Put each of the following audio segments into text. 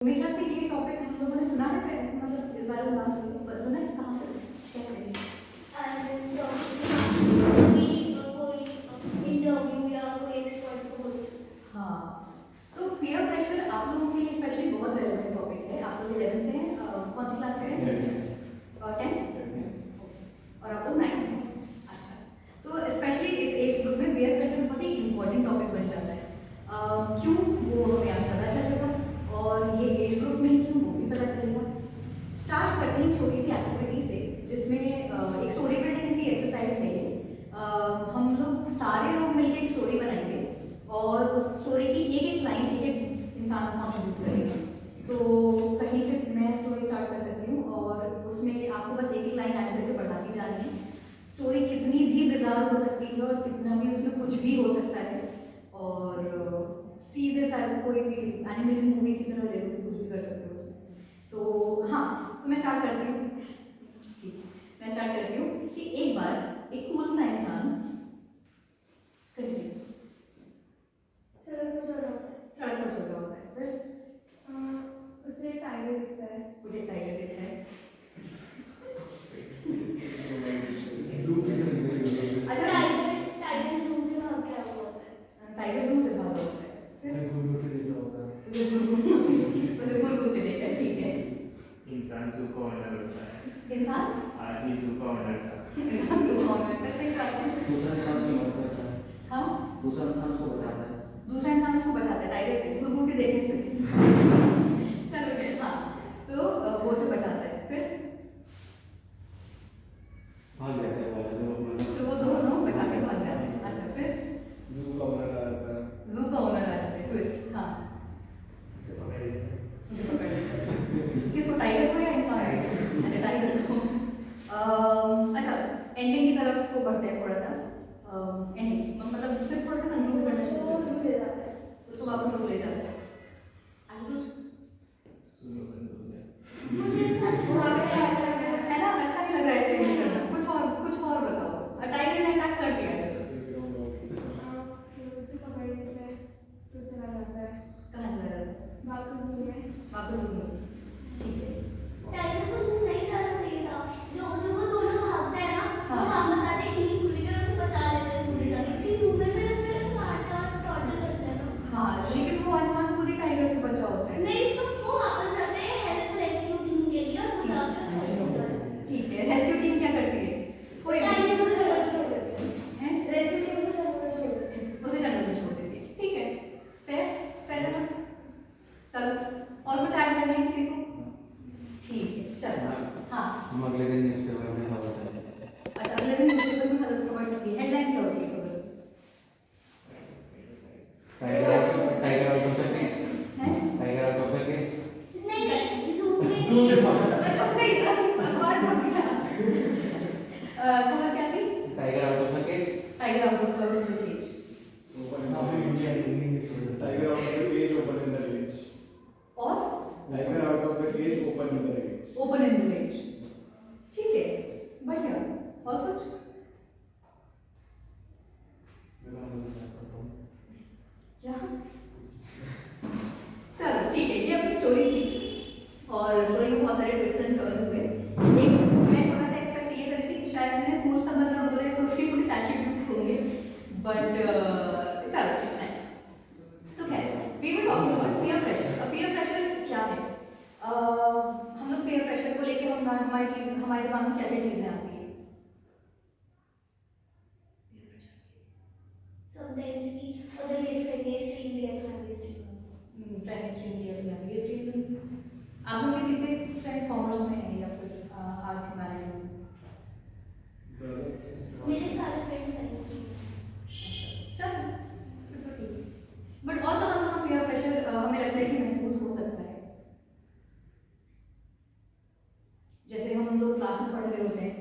मेरे ख्याल से ये टॉपिक हम लोगों ने सुना है पहले, मतलब इस बारे में बात की है, पर सुना है कहाँ से कैसे? कोई इंटरव्यू या कोई एक्सपर्ट्स को बोले। हाँ, तो पीयर प्रेशर आप लोगों के लिए स्पेशली बहुत रेलेवेंट टॉपिक है। आप लोग 11 से हैं, कौन सी क्लास से हैं? 10th और आप लोग 9th से। अच्छा, तो स्पेशली इस एज ग्रुप में पीयर प्रेशर बहुत ही इंपॉर्टेंट टॉपिक बन जाता है। क्यों, वो हमें आज पता चलेगा, और ये एज ग्रुप में ही क्यों, वो भी पता चलेगा। स्टार्ट करते हैं छोटी सी एक्टिविटी से, जिसमें एक स्टोरी बिल्डिंग सी एक्सरसाइज है ये। हम लोग सारे लोग मिलकर एक स्टोरी बनाएंगे और उस स्टोरी की एक एक लाइन एक एक इंसान कॉन्ट्रीब्यूट करेगा। तो कहीं से मैं स्टोरी स्टार्ट कर सकती हूँ और उसमें आपको बस एक एक लाइन ऐड करके बढ़ाती जानी है। स्टोरी कितनी भी बिजार हो सकती है और कितना भी उसमें कुछ भी हो सकता है, और सीधे साइज कोई भी एनिमेटेड मूवी की तरह ले लो तो कुछ भी कर सकते हो उसमें। तो हाँ, तो मैं स्टार्ट करती हूँ। ठीक, मैं स्टार्ट करती हूँ कि एक बार एक कूल सा इंसान सड़क पर चल रहा होता है, फिर उसे टाइगर दिखता है। मुझे टाइगर दिखता है। अच्छा, टाइगर जू से भाग के आया होता है। टाइगर जू से भागा होता है, फिर उसे घूर के देखता है। ठीक है, इंसान जू का ओनर होता है। इंसान आदमी जू का ओनर था। इंसान जू का ओनर कैसे करता है? दूसरा इंसान की मदद करता है। हाँ, दूसरा इंसान उसको बचाता है। दूसरा इंसान उसको बचाता है टाइगर से, घूर के देखने से। चलो फिर, हाँ, तो वो उसे बचाता है, फिर भाग जाता है वाला जो अपना तो वो दोनों बचा के भाग जाते हैं। अच्छा, फिर जू का ओनर आ जाता है। जू का ओनर आ जाता है, ट्विस्ट। हाँ, उसे पकड़ लेता है। उसे पकड़ लेता है। किसको, टाइगर को या इंसान को? अच्छा, टाइगर को। अच्छा, एंडिंग की तरफ को बढ़ते हैं थोड़ा सा। एंडिंग मतलब फिर थोड़ा सा कंक्लूड करना शुरू उसको करते जू ले जाता है। हैं, उसको वापस जू ले जाते हैं। आगे कुछ मुझे ऐसा थोड़ा भी याद आ रहा है। है ना, अच्छा नहीं लग रहा है ऐसे नहीं करना। कुछ और बताओ। टाइगर ने अटैक कर दिया, चलो फिर उसे पकड़ने से तो चला जाता है कहाँ चला जाता है? वापस जू में। वापस जू में। ठीक है, टाइगर को जू नहीं जाना चाहिए था। जो जो वो दोनों भागते हैं ना, हाँ। वो वापस आते हैं टीम खुली और उसे बचा लेते हैं जू में जाके। क्योंकि जू में फिर उसे मारते और टॉर्चर करते हैं ना। हाँ, लेकिन वो इंसान खुद ही टाइगर से बचा होता है। नहीं तो वो वापस जाते हैं हेल्प रेस्क्यू टीम के लिए और बचा के उसे बचा लेते हैं। ठीक है, रेस्क्यू टीम क्या करती है? कोई टाइगर को उसे जंगल में छोड़ देते हैं। है, रेस्क्यू टीम उसे जंगल में छोड़ देती है। उसे जंगल में छोड़ देती है। ठीक है, फिर है ना, चलो और कुछ ऐड करना है किसी को? ठीक है, चलो। हाँ, हम अगले दिन न्यूज़पेपर में खबर चलते हैं। अच्छा, अगले दिन न्यूज़पेपर में खबर छपी है। हेडलाइन क्या होती है खबर? Tiger out of the cage. है, tiger out of the cage. नहीं जू में छप गई, अखबार छप गया। खबर क्या थी? Tiger out of the cage. Tiger out of the cage. Tiger out of the cage, open in the cage. और Tiger out of the cage, open in the cage. Open in the cage. ठीक है, बढ़िया। और कुछ? क्या? चलो ठीक है, ये अपनी स्टोरी थी और स्टोरी में बहुत सारे ट्विस्ट एंड टर्न्स हुए। एक मैं थोड़ा सा एक्सपेक्ट ये करती थी कि शायद मैंने कूल सा बंदा बोला है तो उसके कुछ एट्रीब्यूट्स होंगे, बट चलो इट्स नाइस। तो खैर, we will talk about peer pressure. अब पीयर प्रेशर क्या है? हम लोग पीयर प्रेशर को लेके हमारे दिमाग में क्या क्या चीज़ें आती है? समटाइम्स की अगर मेरी फ्रेंड ने स्ट्रीम लिया तो मैं भी स्ट्रीम फ्रेंड स्ट्रीम लिया तो मैं भी स्ट्रीम। आप लोग के कितने फ्रेंड्स कॉमर्स में हैं या फिर आर्ट्स ह्यूमैनिटीज में? मेरे सारे फ्रेंड्स साइंस में। चलो, फिर तो ठीक है। बट ऑल द हम पीयर प्रेशर हमें लगता है कि महसूस हो सकता है। जैसे हम लोग क्लास में पढ़ रहे होते हैं,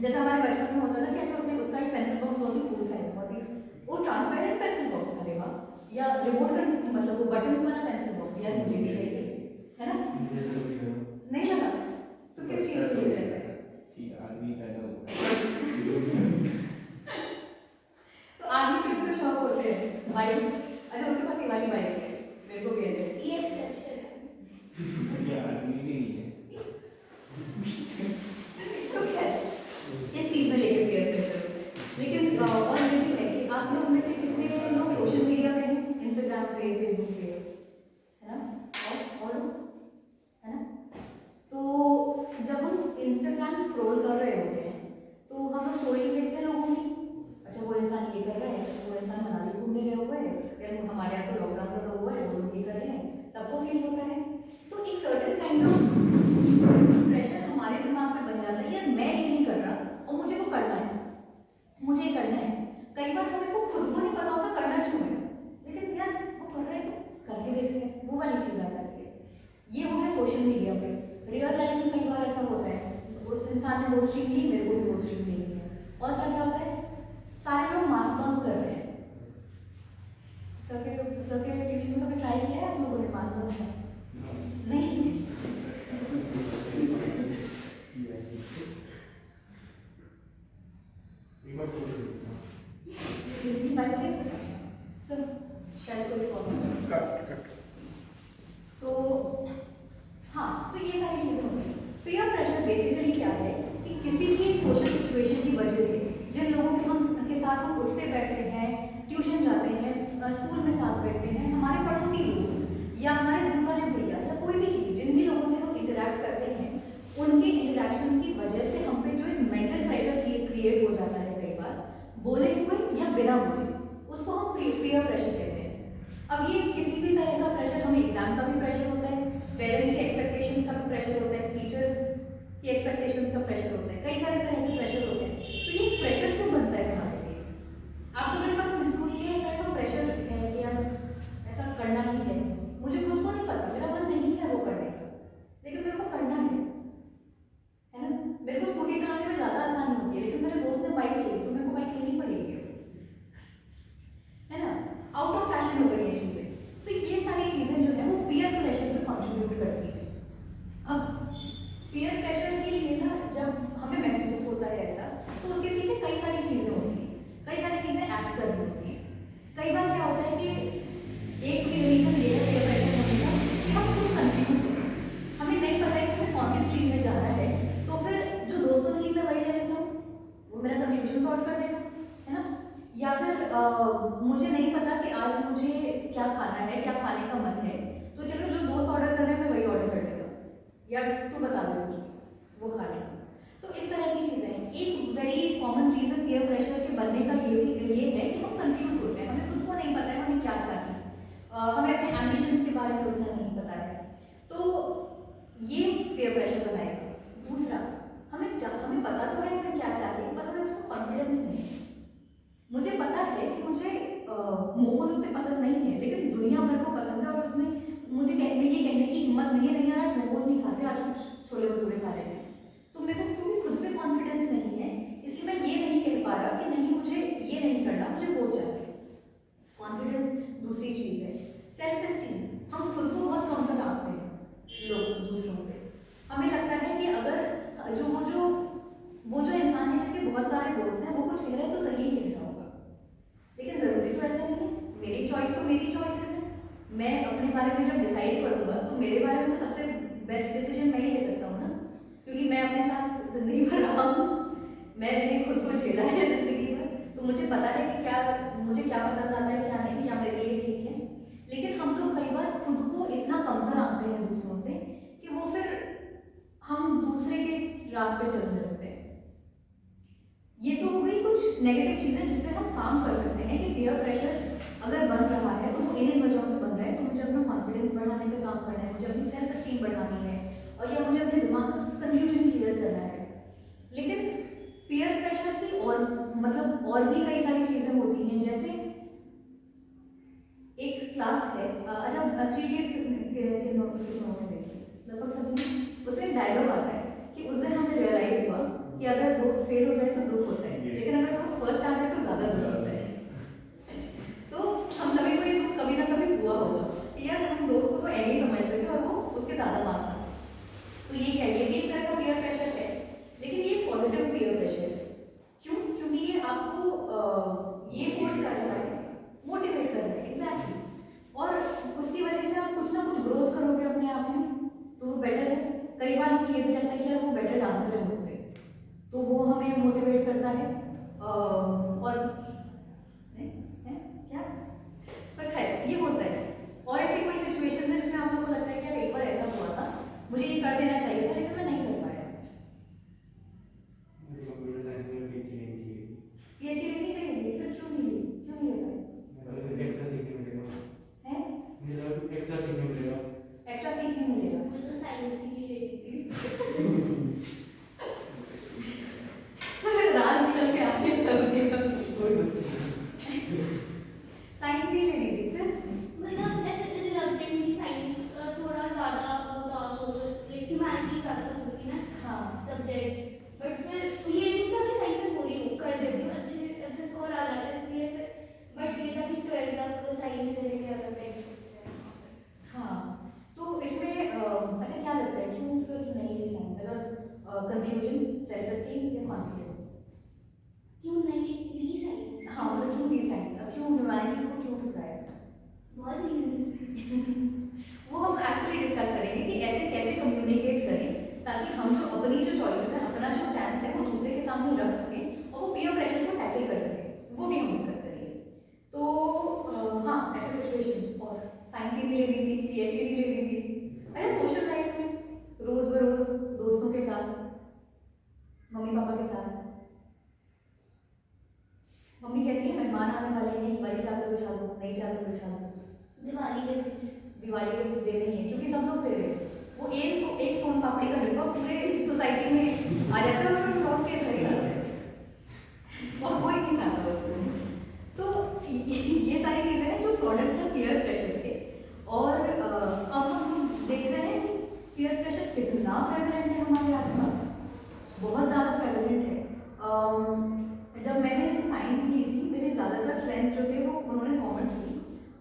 जैसे हमारे बचपन में होता था कि अच्छा उसका ही पेंसिल बॉक्स बहुत ही कूल सा है, बहुत ही वो ट्रांसपेरेंट पेंसिल बॉक्स था लेगा, या रिमोट मतलब वो बटन्स वाला पेंसिल बॉक्स, यार मुझे भी चाहिए, है ना? नहीं लगा तो किस चीज़ के लिए रहता है? आदमी पैदा होता है। तो आदमी के भी तो शौक होते हैं, बाइक्स। अच्छा, उसके पास ये वाली बाइक है, मेरे को भी ऐसे। ये एक्सेप्शन है। स्क्रॉल कर रहे होते हैं तो हम लोग स्टोरीज देखते हैं लोगों की, अच्छा वो इंसान ये कर रहा है, अच्छा वो इंसान मनाली घूमने गए हुए हैं, या हमारे यहाँ तो लॉकडाउन लगा हुआ है, वो लोग ये कर रहे हैं, सबको फील होता है। तो एक सर्टेन काइंड ऑफ प्रेशर हमारे दिमाग में बन जाता है, यार मैं ये नहीं कर रहा और मुझे वो करना है, मुझे ये करना है। कई बार हमें को खुद को नहीं पता होता करना क्यों है, लेकिन यार वो कर रहे हैं तो करके देखते हैं, वो वाली चीज़ आ जाती है। ये हो गया सोशल मीडिया पे। रियल लाइफ में कई बार ऐसा होता है, उस इंसान ने वो स्ट्रीम ली, मेरे को भी वो स्ट्रीम लेनी है, और क्या होता है, सारे लोग मास बंक कर रहे हैं। सर के ट्यूशन में कभी ट्राई किया है आप लोगों ने मास बंक का? नहीं। हिंदी बाइक पे सर शायद कोई फॉलो। तो हाँ, तो ये सारी चीज़ें होती हैं। पीयर प्रेशर बेसिकली क्या है कि किसी भी सोशल सिचुएशन की वजह से जिन लोगों के साथ हम उठते बैठते हैं, ट्यूशन जाते हैं, स्कूल में साथ बैठते हैं, हमारे पड़ोसी लोग या हमारे दूर वाले भैया या कोई भी चीज़, जिन भी लोगों से हम इंटरेक्ट करते हैं, उनके इंटरेक्शन की वजह से हम पे जो एक मेंटल प्रेशर क्रिएट हो जाता है, कई बार बोले हुए या बिना बोले, उसको हम पीयर प्रेशर कहते हैं। अब ये किसी भी तरह का प्रेशर, हमें एग्जाम का भी प्रेशर होता है, पेरेंट्स के एक्सपेक्टेशंस का भी प्रेशर होता है, टीचर्स की एक्सपेक्टेशंस का प्रेशर होता है, कई सारे तरह के प्रेशर होते हैं। तो ये प्रेशर क्यों बनता है हमारे लिए? आप तो मेरे पास महसूस किया इस तरह का प्रेशर है कि यार ऐसा करना ही है, मुझे खुद को नहीं पता, मेरा मन नहीं है वो करने का, लेकिन मेरे को करना है ना। मेरे को स्कूटी चलाने में ज़्यादा आसानी होती है, लेकिन मेरे दोस्त ने बाइक ली तो मेरे को बाइक लेनी पड़ेगी, है ना। आउट ऑफ फैशन हो गई ये चीज़ें। तो ये सारी चीज़ें जो है वो पीयर प्रेशर पे कंट्रीब्यूट करती है। अब पीयर प्रेशर के लिए ना, जब हमें महसूस होता है ऐसा, तो उसके पीछे कई सारी चीज़ें होती हैं, कई सारी चीज़ें एक्ट कर रही होती हैं। कई बार क्या होता है कि एक रीज़न ये है पीयर प्रेशर होने का कि हम खुद कंफ्यूज हैं, हमें नहीं पता है कि हमें कौन सी स्ट्रीम में जाना है, तो फिर जो दोस्तों ने ली मैं वही ले लेता हूँ, वो मेरा कंफ्यूजन सॉल्व कर देगा, है ना। या फिर मुझे नहीं पता कि आज मुझे क्या खाना है, क्या खाने का मन है, तो चलो जो दोस्त ऑर्डर कर रहे हैं मैं वही ऑर्डर कर लेता हूँ, या तू बता दे मुझे वो खा लेगा। तो इस तरह की चीज़ें हैं। एक very common reason peer pressure के बनने का ये है कि हम कंफ्यूज होते हैं, हमें खुद को नहीं पता है हमें क्या चाहिए, हमें अपने एम्बिशंस के बारे में उतना नहीं पता है, तो ये पीयर प्रेशर बनाएगा। दूसरा, हमें पता तो है हमें क्या चाहिए, पर हमें उसको कॉन्फिडेंस नहीं है। मुझे पता है कि मुझे मोमोज उतने पसंद नहीं है, लेकिन दुनिया भर को पसंद है, और उसमें मुझे ये कहने की हिम्मत नहीं है, नहीं यार आज मोमोज नहीं खाते, आज कुछ छोले भटूरे खा लेते हैं। तो मेरे को क्योंकि खुद पे कॉन्फिडेंस नहीं है, इसलिए मैं ये नहीं कह पा रहा कि नहीं मुझे ये नहीं करना, मुझे वो चाहिए। कॉन्फिडेंस दूसरी चीज़ है। सेल्फ एस्टीम, हम खुद को बहुत कम कर आते हैं लोग दूसरों से। हमें लगता है कि अगर वो जो इंसान है जिसके बहुत सारे दोस्त हैं, वो कुछ कह रहा है तो सही कह रहा होगा, लेकिन ज़रूरी तो ऐसा नहीं है। मेरी चॉइस तो मेरी चॉइसेस है, मैं अपने बारे में जब डिसाइड करूँगा तो मेरे बारे में तो सबसे बेस्ट डिसीजन मैं ही ले सकता हूँ ना, क्योंकि मैं अपने साथ ज़िंदगी भर रहा हूँ, मैंने खुद को झेला है ज़िंदगी भर, तो मुझे पता है कि मुझे क्या पसंद आता है, क्या नहीं, क्या मेरे लिए ठीक है। लेकिन हम लोग कई बार खुद को इतना कमतर आते हैं दूसरों से कि वो फिर हम दूसरे के राह पे चलने लगते हैं। ये तो हो गई कुछ नेगेटिव चीज़ें जिस पे हम काम कर सकते हैं कि पीयर प्रेशर अगर बन रहा है तो वो इन वजहों से बन रहा है, तो मुझे अपना कॉन्फिडेंस बढ़ाने पे काम करना है, मुझे अपनी सेल्फ एस्टीम बढ़ानी है, और या मुझे अपने दिमाग का कन्फ्यूजन क्लियर करना है। लेकिन पीयर प्रेशर की और भी कई सारी चीज़ें होती हैं, जैसे एक क्लास है, अच्छा 3 Idiots कितने लोगों ने देखी? लगभग सभी। उसमें एक डायलॉग आता है कि उस दिन हमें रियलाइज हुआ कि अगर दोस्त फेल हो जाए तो दुख होता है, लेकिन अगर दोस्त फर्स्ट आ जाए तो ज़्यादा दुख होता है। तो हम सभी को ये कभी ना कभी हुआ होगा कि यार हम दोस्त को तो ऐसे ही समझते थे और वो उसके ज़्यादा मार्क्स आए। तो ये क्या है, एक तरह का पीयर प्रेशर है, लेकिन ये पॉजिटिव पीयर प्रेशर है। क्यों? क्योंकि ये आपको ये फोर्स कर रहा है, मोटिवेट कर रहा है, एग्जैक्टली, और उसकी वजह से आप कुछ ना कुछ ग्रोथ करोगे अपने आप में, तो वो बेटर है। कई बार हमें ये भी लगता है कि यार वो बेटर डांसर है मुझसे, तो वो हमें मोटिवेट करता है, और है क्या, पर खैर ये होता है। और ऐसी कोई सिचुएशन है जिसमें आप लोगों को लगता है कि यार एक बार ऐसा हुआ था, मुझे ये कर देना चाहिए था, लेकिन मैं नहीं कर पाया, कंफ्यूजन, सेल्फ एस्टीम या कॉन्फिडेंस? क्यों नहीं ली साइंस? हाँ मतलब क्यों दी साइंस, क्यों ह्यूमैनिटीज को क्यों ठुकराया? बहुत रीजंस। वो हम एक्चुअली डिस्कस करेंगे कि ऐसे कैसे कम्युनिकेट करें ताकि हम जो अपनी जो चॉइसेस है, अपना जो स्टैंड है वो दूसरे के सामने रख सकें और वो पीयर प्रेशर को टैकल कर सकें, वो भी हम डिस्कस करेंगे। तो हाँ ऐसे सिचुएशंस, और साइंस ही ले रही थी, पीएचडी ले रही थी, अरे सोशल लाइफ में रोज बरोज दोस्तों के साथ, मम्मी पापा के साथ, मम्मी कहती है मेहमान आने वाले हैं, बड़ी चादर बिछा दो, नई चादर बिछा दो, दिवाली पे कुछ दिवाली पे दे रही है क्योंकि सब लोग दे रहे हैं। वो एक सोन पापड़ी का डिब्बा पूरे सोसाइटी में आ जाता है और फिर लौट के खरीद आता है और कोई नहीं खाता उसको। तो ये सारी चीज़ें हैं जो प्रोडक्ट्स हैं पीयर प्रेशर के। और अब हम देख रहे हैं कि पीयर प्रेशर कितना प्रेवलेंट है हमारे आसपास, बहुत ज़्यादा प्रेवलेंट है। जब मैंने साइंस ली थी, मेरे ज़्यादातर फ्रेंड्स जो थे वो उन्होंने कॉमर्स ली,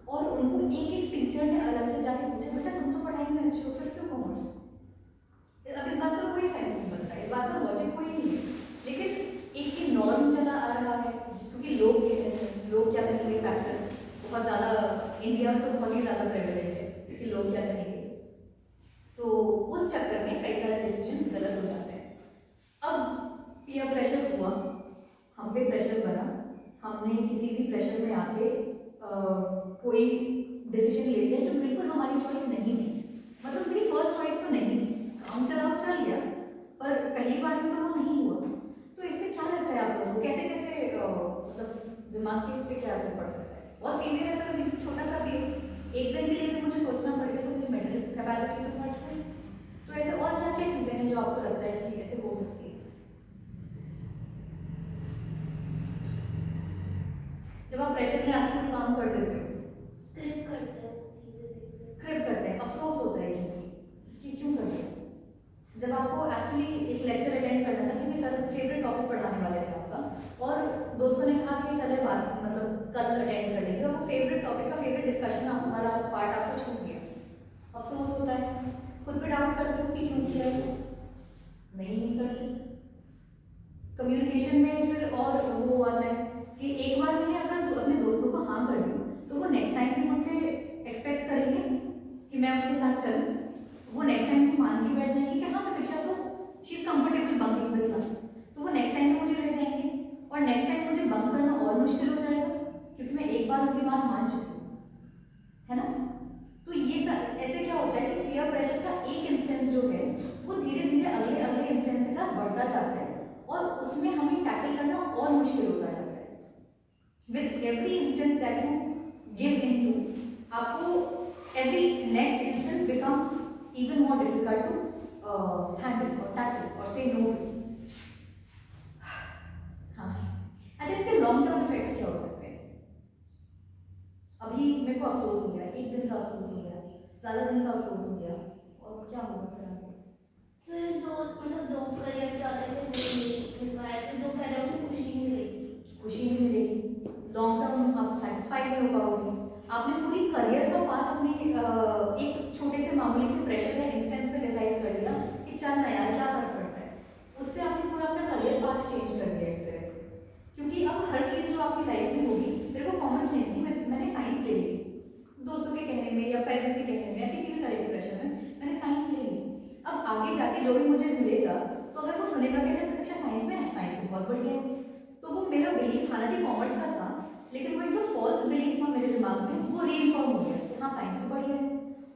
और उनको एक एक टीचर ने अलग से जाके पूछा बेटा तुम तो पढ़ाई में अच्छे हो फिर क्यों कॉमर्स? अब इस बात का कोई सेंस नहीं बनता है, इस बात का लॉजिक कोई नहीं है, लेकिन एक ही नॉर्म चला आ रहा है क्योंकि लोग कहते हैं, लोग क्या कहेंगे फैक्टर बहुत ज़्यादा इंडिया में तो बहुत ही ज़्यादा प्रेवलेंट है कि लोग क्या कहेंगे, तो उस चक्कर में कई सारे डिसीजन गलत हो जाते हैं। अब पीयर प्रेशर हुआ, हम पे प्रेशर बना, हमने किसी भी प्रेशर में आके कोई डिसीजन ले लिया जो बिल्कुल हमारी चॉइस नहीं थी, मतलब मेरी फर्स्ट चॉइस तो नहीं थी, काम चल गया पर पहली बार में तो वो नहीं हुआ। तो इससे क्या लगता है आप लोगों को, कैसे कैसे मतलब दिमाग के पे क्या असर पड़ सकता है? बहुत सीवियर असर भी, छोटा सा भी, एक दिन के लिए भी मुझे सोचना पड़ गया तो मेरी मेंटल कैपेसिटी तो बढ़ गई। तो ऐसे और क्या क्या चीज़ें हैं जो आपको लगता है कि ऐसे हो सकती है? जब आप प्रेशर में आके कोई काम कर देते हो, क्रिप करते हैं चीजें देखते हैं। क्रिप करते हैं, अफसोस होता है कि क्यों करते हैं? जब आपको एक्चुअली एक लेक्चर अटेंड करना था क्योंकि सर फेवरेट टॉपिक पढ़ाने वाले थे आपका, और दोस्तों ने कहा कि चले बात मतलब कल अटेंड कर लेंगे, और वो फेवरेट टॉपिक का फेवरेट डिस्कशन वाला पार्ट आपको छूट गया, अफसोस होता है। खुद पे डाउट करते हो कि क्यों किया ऐसा? नहीं करते। कम्युनिकेशन में फिर और वो आता है कि एक बार मैंने अगर अपने दोस्तों को हाँ कर दी तो वो नेक्स्ट टाइम भी मुझसे एक्सपेक्ट करेंगे कि मैं उनके साथ चलूँ, वो नेक्स्ट टाइम भी मान के बैठ जाएंगे कि हाँ प्रतीक्षा तो she is comfortable bunking the class, तो वो नेक्स्ट टाइम भी मुझे ले जाएंगे, और नेक्स्ट टाइम मुझे बंक करना और मुश्किल हो जाएगा क्योंकि मैं एक बार उनकी बात मान चुकी हूँ, है ना? तो ये सब ऐसे क्या होता है कि पीयर प्रेशर का एक इंस्टेंस जो है वो धीरे धीरे अगले अगले इंस्टेंस के साथ बढ़ता जाता है और उसमें हमें टैकल करना और मुश्किल होता जाता है। With every instance that you give into, आपको every next instance becomes even more difficult to handle or tackle or say no to. हाँ, अच्छा इसके लॉन्ग टर्म इफेक्ट्स क्या हो सकते हैं? अभी मेरे को अफसोस हो गया, एक दिन का अफसोस हो गया, ज़्यादा दिन का अफसोस हो गया, और क्या होगा फिर आगे? फिर जो मतलब जो करियर चाहते थे वो नहीं मिल पाया, तो जो कर रहे हैं उसमें खुशी नहीं मिलेगी। खुशी नहीं मिलेगी, लॉन्ग टर्म आप सेटिस्फाई नहीं हो पाओगे। आपने पूरी करियर का पाथ अपनी एक छोटे से मामूली से प्रेशर या इंस्टेंस पे डिसाइड कर लिया कि चल ना यार क्या फर्क पड़ता है, उससे आपने पूरा अपना करियर पाथ चेंज कर दिया एक तरह से, क्योंकि अब हर चीज़ जो आपकी लाइफ में होगी, मेरे को कॉमर्स नहीं थी, मैंने साइंस ले ली, दोस्तों के कहने में या पेरेंट्स के कहने में या किसी भी तरह के प्रेशर में मैंने साइंस ले ली। अब आगे जाके जो भी मुझे मिलेगा तो अगर वो सुनेगा कि अच्छा कक्षा साइंस में है, साइंस तो बहुत बढ़िया है, तो वो मेरा बिलीफ हालांकि कॉमर्स का था, लेकिन वो एक जो फॉल्स बिलीफ था मेरे दिमाग में वो रीइंफॉर्म हो गया कि हाँ साइंस तो बढ़िया है,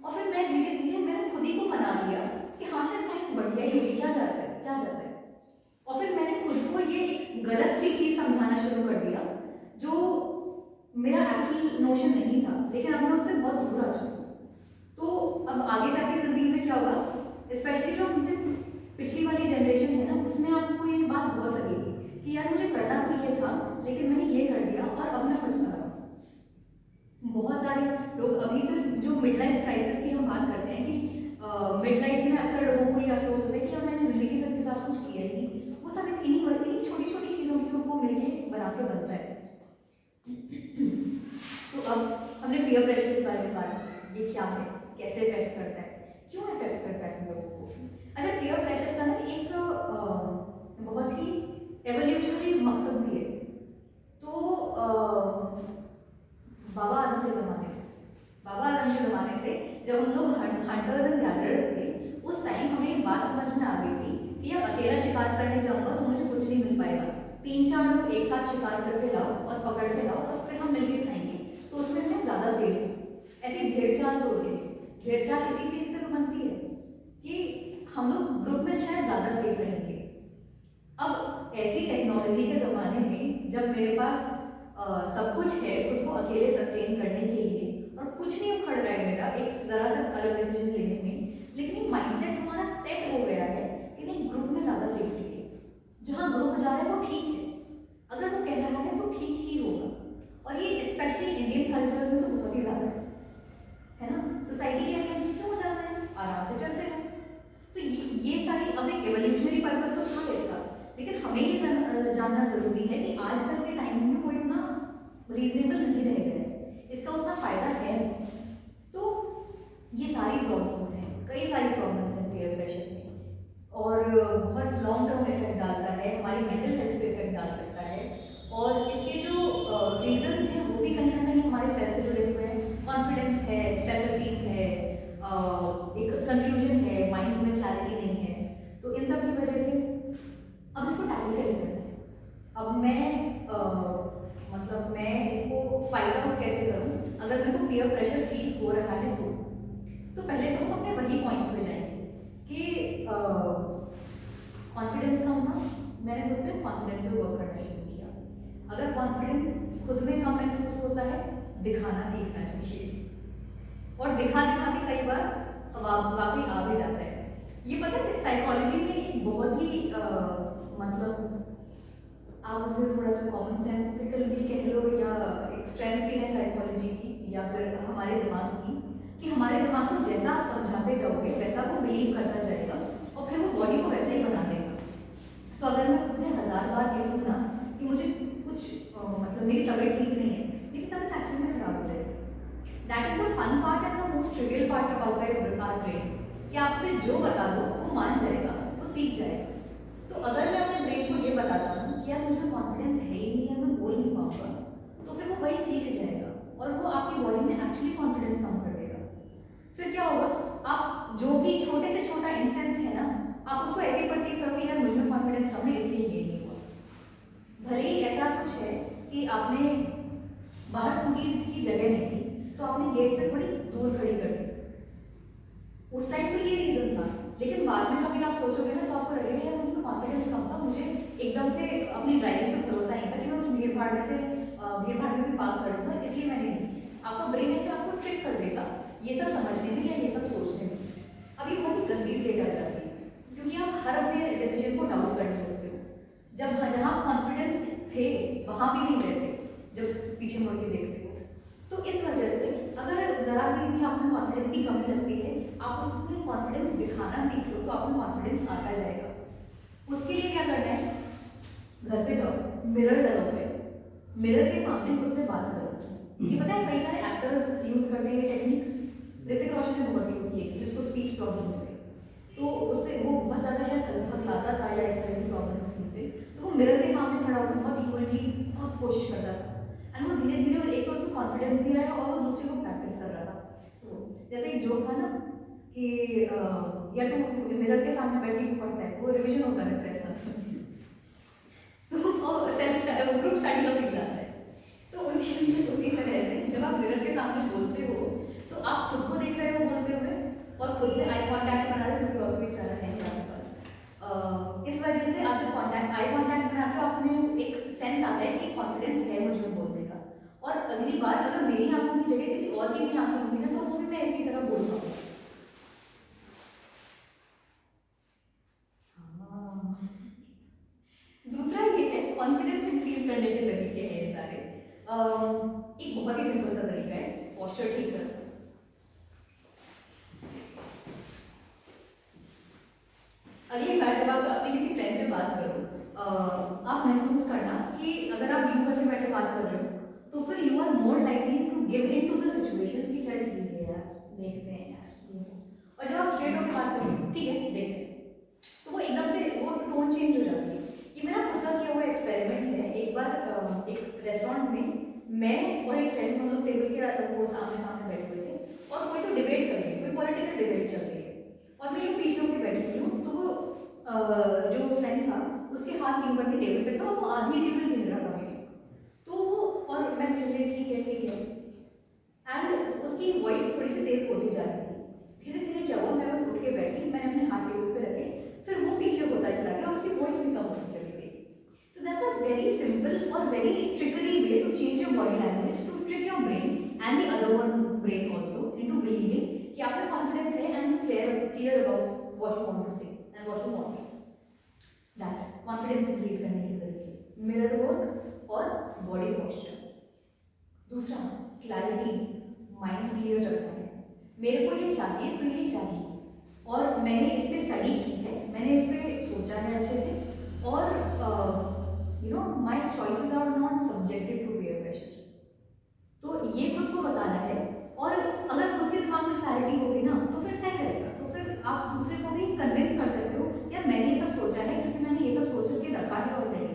और फिर मैं धीरे धीरे मैंने खुद ही को बना लिया कि हाँ शायद साइंस बढ़िया ही होगी, क्या जाता है क्या जाता है, और फिर मैंने खुद को ये एक गलत सी चीज़ समझाना शुरू कर दिया जो मेरा एक्चुअल नोशन नहीं था, लेकिन अब मैं उससे बहुत दूर आ चुकी हूँ। तो अब आगे जाके ज़िंदगी में क्या होगा, स्पेशली जो हमसे पिछली वाली जनरेशन है ना, उसमें आपको ये बात बहुत लगेगी कि यार मुझे करना तो ये था लेकिन मैंने ये कर दिया और अब मैं पछता रहा हूँ। बहुत सारे लोग अभी सिर्फ जो मिड लाइफ क्राइसिस की हम बात करते हैं कि मिड लाइफ में अक्सर लोगों को ये अफसोस होता है कि यार मैंने ज़िंदगी सबके साथ कुछ किया ही नहीं, वो सब इन्हीं छोटी छोटी चीज़ों को मिलके बना के बनता है। तो अब हमने पीयर प्रेशर के बारे में बात की, ये क्या है, कैसे इफेक्ट करता है, क्यों इफेक्ट करता है लोगों को? अच्छा पीयर प्रेशर का ना एक 3-4 लोग एक साथ शिकार करके लाओ और पकड़ के लाओ और फिर हम मिलके खाएंगे, तो उसमें मैं ज़्यादा सेफ हूँ। ऐसी भेड़ चाल जो होती है, भेड़ चाल इसी चीज़ से तो बनती है कि हम लोग ग्रुप में शायद ज़्यादा सेफ रहेंगे। अब ऐसी टेक्नोलॉजी के ज़माने में जब मेरे पास सब कुछ है खुद को अकेले सस्टेन करने के लिए और कुछ नहीं उखड़ रहा है मेरा एक ज़रा सा अलग डिसीजन लेने में, लेकिन माइंडसेट हमारा सेट हो गया है कि नहीं ग्रुप में ज़्यादा सेफ्टी है, जहाँ ग्रुप जा रहा है वो ठीक है, अगर वो कह रहा है तो ठीक ही होगा। और ये स्पेशली इंडियन कल्चर में तो बहुत ही ज़्यादा है ना, सोसाइटी के अंदर क्यों हो जाता है, आराम से चलते हैं। तो ये सारी अब एक एवोल्यूशनरी पर्पस तो था इसका, लेकिन हमें ये जानना ज़रूरी है कि आजकल के टाइम में वो इतना रीजनेबल नहीं रह गया है, इसका उतना फ़ायदा है नहीं। तो ये सारी प्रॉब्लम्स हैं, कई सारी प्रॉब्लम्स हैं पीयर प्रेशर में, और बहुत लॉन्ग टर्म इफेक्ट डालता है, हमारी मेंटल हेल्थ पे इफेक्ट डाल सकता है, और इसके जो रीजंस हैं वो भी कहीं ना कहीं हमारे सेल्फ से जुड़े हुए हैं। कॉन्फिडेंस है, सेल्फ एस्टीम है, एक कंफ्यूजन है, माइंड में क्लैरिटी नहीं है, तो इन सब की वजह से अब इसको टैकल कैसे करना है। अब मैं इसको फाइंड आउट कैसे करूं अगर मेरे को पीयर प्रेशर फील हो रहा है तो पहले तो हम अपने वही पॉइंट्स पे जाएंगे कि कॉन्फिडेंस कम था, मैंने खुद पे कॉन्फिडेंस पे वर्क करना शुरू किया। अगर कॉन्फिडेंस खुद में कम महसूस होता है, दिखाना सीखना चाहिए, और दिखा के कई बार वाकई आ भी जाता है। ये पता है साइकोलॉजी में एक बहुत ही मतलब आप मुझे थोड़ा सा कॉमन सेंसिकल भी कह लो या एक स्ट्रेंथ भी है साइकोलॉजी की या फिर हमारे दिमाग की, कि हमारे दिमाग को जैसा आप समझाते जाओगे वैसा वो बिलीव करता जाएगा और फिर वो बॉडी को वैसे ही बना देगा। तो अगर मैं खुद से 1000 बार कह दूँ ना कि मुझे कुछ मतलब मेरी तबीयत ठीक नहीं है, लेकिन तबीयत एक्चुअली में खराब हो जाएगी। That is the fun part and the most trivial part about our brain, कि आप उसे जो बता दो वो मान जाएगा, वो सीख जाएगा। तो अगर मैं अपने ब्रेन को ये बताता हूँ कि यार मुझे कॉन्फिडेंस है ही नहीं है, मैं बोल नहीं पाऊंगा, तो फिर वो वही सीख जाएगा और वो आपकी बॉडी में एक्चुअली कॉन्फिडेंस कम कर देगा। फिर क्या होगा, आप जो भी छोटे से छोटा इंस्टेंस है ना, आप उसको ऐसे परसीव करोगे यार मुझ में कॉन्फिडेंस कम है इसलिए ये नहीं हुआ। भले ही ऐसा कुछ है कि आपने बाहर स्कूटीज की जगह नहीं थी तो आपने गेट से थोड़ी दूर खड़ी कर दी, उस टाइम तो ये रीजन था, लेकिन बाद में कभी आप सोचोगे ना तो आपको लगेगा यार मुझे कॉन्फिडेंस कम था, मुझे एकदम से अपनी ड्राइविंग पर भरोसा नहीं था कि मैं उस भीड़ भाड़ में भी पार्क कर दूंगा, इसलिए मैंने नहीं। आपका ब्रेन ऐसे आपको ट्रिक कर देगा ये सब समझने में या ये सब सोचने में। अभी बहुत ही गंदी स्टेट आ जाती है क्योंकि आप हर अपने डिसीजन को डाउट करने लगते हो। जब जहाँ कॉन्फिडेंट थे वहाँ भी नहीं रहते जब पीछे मुड़ के देखते हो। तो इस वजह से अगर जरा सी भी आपको कॉन्फिडेंस की कमी लगती है, आप उसमें कॉन्फिडेंस दिखाना सीख लो तो आपको कॉन्फिडेंस आता जाएगा। उसके लिए क्या करना है, घर पे जाओ, मिरर लगाओ, मिरर के सामने खुद से बात करो। ये पता है कई सारे एक्टर्स यूज करते हैं ये टेक्निक, ऋतिक रोशन ने बहुत यूज की जिसको स्पीच प्रॉब्लम्स थे, तो उससे वो बहुत ज़्यादा शायद हकलाता था या इस तरह की प्रॉब्लम्स थी उसे, तो वो मिरर के सामने खड़ा होकर बहुत फ्लुएंटली बहुत कोशिश करता था, एंड वो धीरे धीरे एक तो उसमें कॉन्फिडेंस भी आया और वो दूसरे को प्रैक्टिस कर रहा था। तो जैसे एक जोक था ना कि या तो मिरर के सामने बैठ के पढ़ता है, वो रिविजन होता रहता है साथ में, तो सेल्फ ग्रुप स्टडी का फील आता है। तो उसी तरह से जब आप मिरर के सामने बोलते हो तो आप खुद को देख रहे हो बोलते हुए और खुद से आई कांटेक्ट बना रहे हो क्योंकि और कोई चारा नहीं है आपके पास। इस वजह से आप जब आई कांटेक्ट बनाते हो आप में एक सेंस आता है कि कॉन्फिडेंस है मुझ में बोलने का, और अगली बार अगर मेरी आंखों की जगह किसी और की भी आंखें होंगी ना तो वो भी मैं इसी तरह बोल पाऊंगा। दूसरा ये है कॉन्फिडेंस इंक्रीज करने के तरीके हैं ये सारे। एक बहुत ही सिंपल सा तरीका है, पोस्चर ठीक करना। अगली बार जब आप अपने किसी फ्रेंड से बात करो, आप महसूस करना कि अगर आप यूं करके बैठे बात कर रहे हो तो फिर you are more likely to give in to the situations कि चल ठीक है यार देखते हैं यार, और जब आप स्ट्रेट होकर बात करो ठीक है देखते हैं, तो वो एकदम से वो टोन चेंज हो जाती है। ये मेरा खुद का किया हुआ एक्सपेरिमेंट है। एक बार एक रेस्टोरेंट में मैं और एक फ्रेंड हम लोग टेबल के वो सामने सामने बैठे हुए थे और कोई तो डिबेट चल रही है, कोई पॉलिटिकल डिबेट चल रही है और मैं पीछे होकर बैठी हुई हूँ, तो वो जो फ्रेंड था उसके हाथ यूं करके टेबल पे था और वो आधी टेबल गिर रहा था मेरी, तो वो और मैं बोल रही ठीक है एंड उसकी वॉइस थोड़ी सी तेज होती जा रही थी। धीरे धीरे क्या हुआ, मैं बस उठ के बैठी, मैंने अपने हाथ टेबल पे रखे, फिर वो पीछे होता चला गया, उसकी वॉइस भी कम होती चली गई। So that's a very simple और very trickery way to change your body language to trick your brain and the other ones brain also into believing कि आप में कॉन्फिडेंस है and clear about what you want to say and what you want. That confidence increase करने के तरीके mirror work और body posture. दूसरा, clarity, mind clear रखना है। मेरे को ये चाहिए तो ये चाहिए, और मैंने इस पे स्टडी की है, मैंने इस पे सोचा है अच्छे से, और you know my choices are not subjected to peer pressure. तो ये खुद को बताना है, और अगर खुद के दिमाग में क्लैरिटी होगी ना तो फिर सेट रहेगा, तो फिर आप दूसरे को भी कन्विंस कर सकते हो यार मैंने ये सब सोचा है क्योंकि मैंने ये सब सोच के रखा है ऑलरेडी।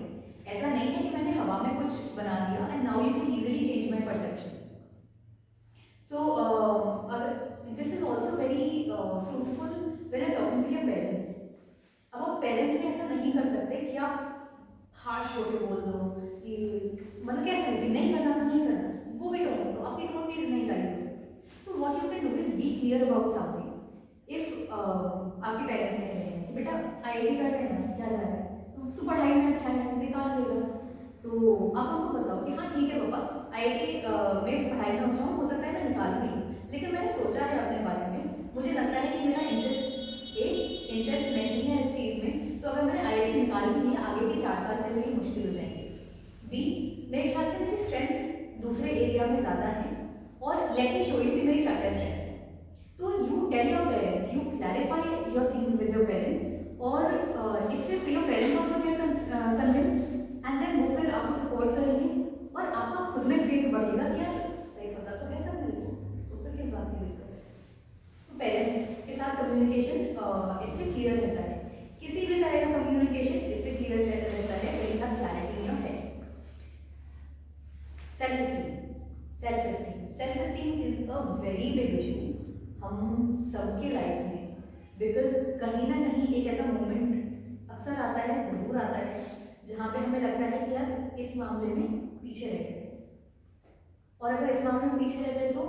ऐसा नहीं है कि मैंने हवा में कुछ बना दिया and now you can easily change my perceptions. So अगर this is also very fruitful when I talking to your parents. अब आप पेरेंट्स में ऐसा नहीं कर सकते कि आप हार्श होकर बोल दो कि मतलब कैसे नहीं करना तो नहीं करना, वो भी टोन दो, आपकी टोन भी नहीं राइज हो सकती। तो what you can do is be clear about something. If आपके पेरेंट्स कह रहे हैं कि बेटा आईआईटी कर रहे हैं क्या जा रहा है, तो पढ़ाई में अच्छा है निकाल लेगा, तो आप उनको बताओ कि हाँ ठीक है पापा आईआईटी में पढ़ाई में अच्छा हूँ, हो सकता है मैं निकाल भी लूँ, लेकिन मैंने सोचा है अपने बारे में, मुझे लगता है कि मेरा इंटरेस्ट नहीं है इस चीज़ में, तो अगर मैंने आईआईटी निकाल भी लिया आगे के 4 साल मेरे लिए मुश्किल हो जाएंगे। बी, मेरे ख्याल से मेरी स्ट्रेंथ दूसरे एरिया में ज़्यादा है, और लेट मी शो यू कि मेरी क्या क्या स्ट्रेंथ्स है। तो you tell your parents, you clarify your things with your parents, और इससे your parents also get convinced and then वो फिर आपको सपोर्ट करेंगे, और आपका खुद में फेथ बढ़ेगा कि यार सही पता तो है सब मेरे को, तो फिर किस बात की दिक्कत है। तो पेरेंट्स के साथ कम्युनिकेशन इससे क्लियर रहता है, किसी भी तरह का कम्युनिकेशन इससे क्लियर रहता है, मेरे साथ क्लैरिटी नहीं है। Self esteem is a very big issue हम सबके लाइफ में, बिकॉज कहीं ना कहीं एक ऐसा मोमेंट अक्सर आता है, ज़रूर आता है, जहाँ पे हमें लगता है कि यार इस मामले में पीछे रह गए, और अगर इस मामले में पीछे रह गए तो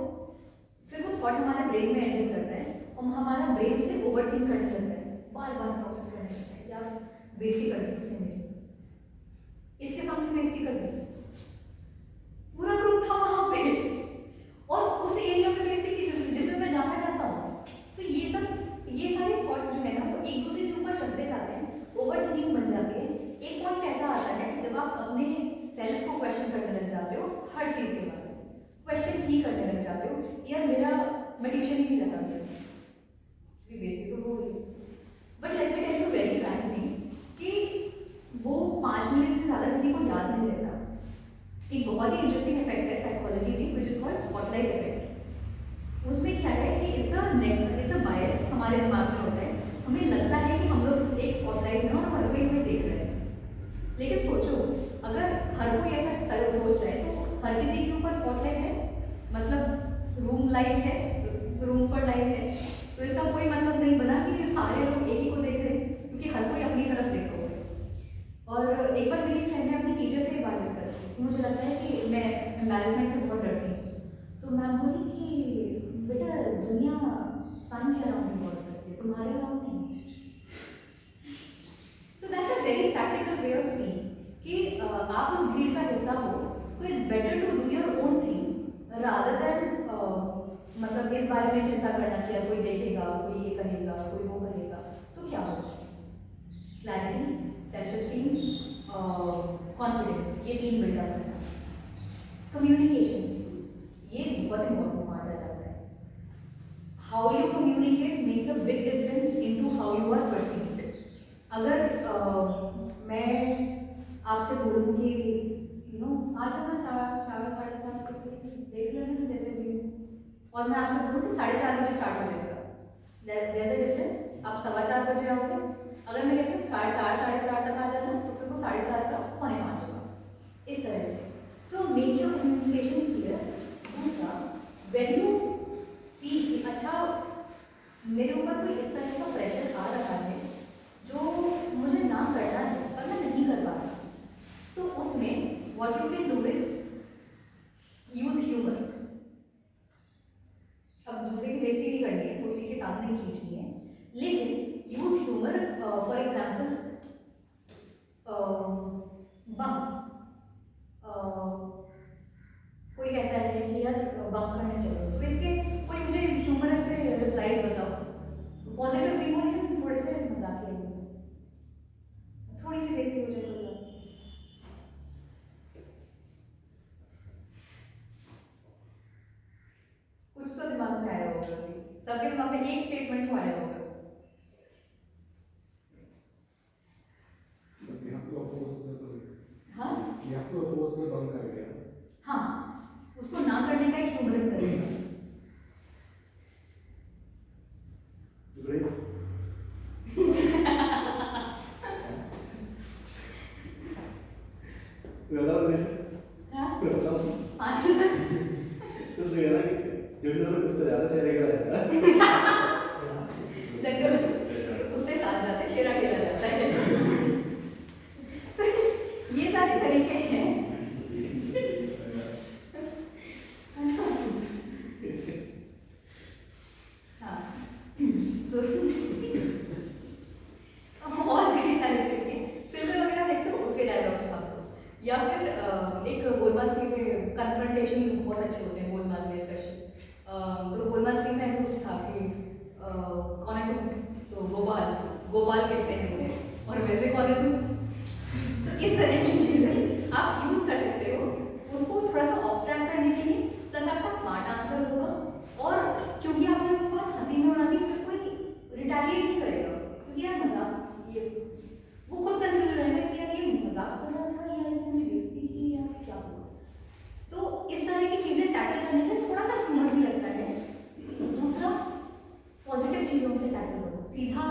फिर वो थॉट हमारे ब्रेन में एंटर करता है और हमारा ब्रेन से ओवरथिंक करने लगता है, बार बार प्रोसेस करने लगता है, यार बेइज्जती कर दी उसने मेरी, इसके सामने बेइज्जती कर दी, पूरा ग्रुप था वहाँ पे और उस एरिया में बेइज्जती की जिसमें मैं जाना चाहता हूँ। तो ये सारे थॉट्स जो है ना वो एक दूसरे के ऊपर चलते जाते हैं, ओवरथिंकिंग बन जाती है। एक पॉइंट ऐसा आता है जब आप अपने सेल्फ को क्वेश्चन करने लग जाते हो, हर चीज़ के बारे में क्वेश्चन ही करने लग जाते हो, यार मैं ट्यूशन ही नहीं जाता क्योंकि बेइज्जती तो हो रही है। But let me tell you very frankly कि वो 5 मिनट से ज़्यादा किसी को याद नहीं रहता। एक बहुत ही इंटरेस्टिंग इफेक्ट है साइकोलॉजी में which is called spotlight effect. उसमें क्या है कि इट्स अ बायस हमारे दिमाग में होता है, हमें लगता है कि हम लोग एक स्पॉटलाइट में और हर कोई हमें देख रहे हैं, लेकिन सोचो अगर हर कोई ऐसा सोच रहा है तो हर किसी के ऊपर स्पॉटलाइट है, मतलब रूम लाइट है, रूम पर लाइट है, तो इसका कोई मतलब नहीं बना कि सारे लोग एक ही को देख रहे हैं, क्योंकि हर कोई अपनी तरफ देख रहा है। और एक बार मेरी फ्रेंड ने अपनी टीचर से ये बात डिस्कस की, मुझे लगता है कि मैं एम्बैरेसमेंट से बहुत डरती हूँ, तो मैम बोली कि बेटा दुनिया सन के अराउंड रिवॉल्व करती है, तुम्हारे अराउंड नहीं। So that's a very practical way of seeing कि आप उस भीड़ का हिस्सा हो तो it's better to do your own thing rather than मतलब इस बारे में चिंता करना कि यार कोई देखेगा, कोई ये कहेगा, कोई वो कहेगा, तो क्या होगा। क्लैरिटी, सेल्फ एस्टीम, कॉन्फिडेंस, ये 3 बिल्डअप करना। कम्युनिकेशन स्किल्स, ये बहुत इंपॉर्टेंट पार्ट आ जाता है। How you communicate makes a big difference into how you are perceived. अगर मैं आपसे बोलूँ कि यू नो आज मैं 4:30 देख लेना जैसे भी, और मैं आपसे बोलूँ कि 4:30 बजे स्टार्ट हो जाएगा, देयर इज अ डिफरेंस। आप 4:15 बजे आओगे, अगर मैं कहती हूँ 4:30 साढ़े 4 तक आ जाना, तो फिर वो 4:30 का 4:45 होगा, इस तरह से। So make your communication clear. दूसरा, व्हेन यू सी अच्छा मेरे ऊपर कोई इस तरह का प्रेशर आ रहा है जो मुझे ना करना है, पर मैं नहीं कर पा रहा, तो उसमें what you can do is use humour. अब दूसरे की बेइज्जती नहीं करनी है, दूसरे की टांग नहीं खींचनी है, लेकिन यूज ह्यूमर। फॉर एग्जाम्पल बम, कोई कहता है कि यार बम करने चलो, तो इसके कोई मुझे ह्यूमरस से रिप्लाईज बताओ, पॉजिटिव भी हो लेकिन थोड़े से मजाकिया भी हो, थोड़ी सी बेइज्जती हो जाए तो कुछ तो दिमाग में आया होगा, सबके दिमाग में एक स्टेटमेंट तो आया होगा। You have to oppose the हाँ you have to oppose the bunk idea. हाँ, उसको ना करने का एक ह्यूमरस तरीका। हाँ आंसर जंगल कुत्ते साथ जाते, शेर अकेला जाता है। ये सारे तरीके हैं। हाँ तो और कई सारे तरीके, फिल्में वगैरह देखते हो उसके डायलॉग्स छाप दो, या फिर एक गोलमाल 3 में कन्फ्रंटेशन बहुत अच्छे होते हैं, गोलमाल में स्पेशल। तो गोलमाल 3 में ऐसा कुछ था कि कौन है तुम, तो गोपाल, गोपाल कहते हैं मुझे, और वैसे कौन है तुम। तो इस तरह की चीज़ें आप यूज़ कर सकते हो उसको थोड़ा सा ऑफ ट्रैक करने के लिए, प्लस आपका स्मार्ट आंसर होगा, और क्योंकि आपने वो बात हंसी में उड़ा दी, फिर कोई रिटेलिएट नहीं करेगा उससे, क्योंकि यार मजाक, ये वो खुद कंफ्यूज हो जाएगा कि यार ये मजाक कर रहा था या इसने मेरी बेइज्जती की या क्या हुआ। तो इस तरह की चीज़ें टैकल करने के लिए थोड़ा सा ह्यूमर भी लगता है। दूसरा, पॉजिटिव चीज़ों से टैकल करो, सीधा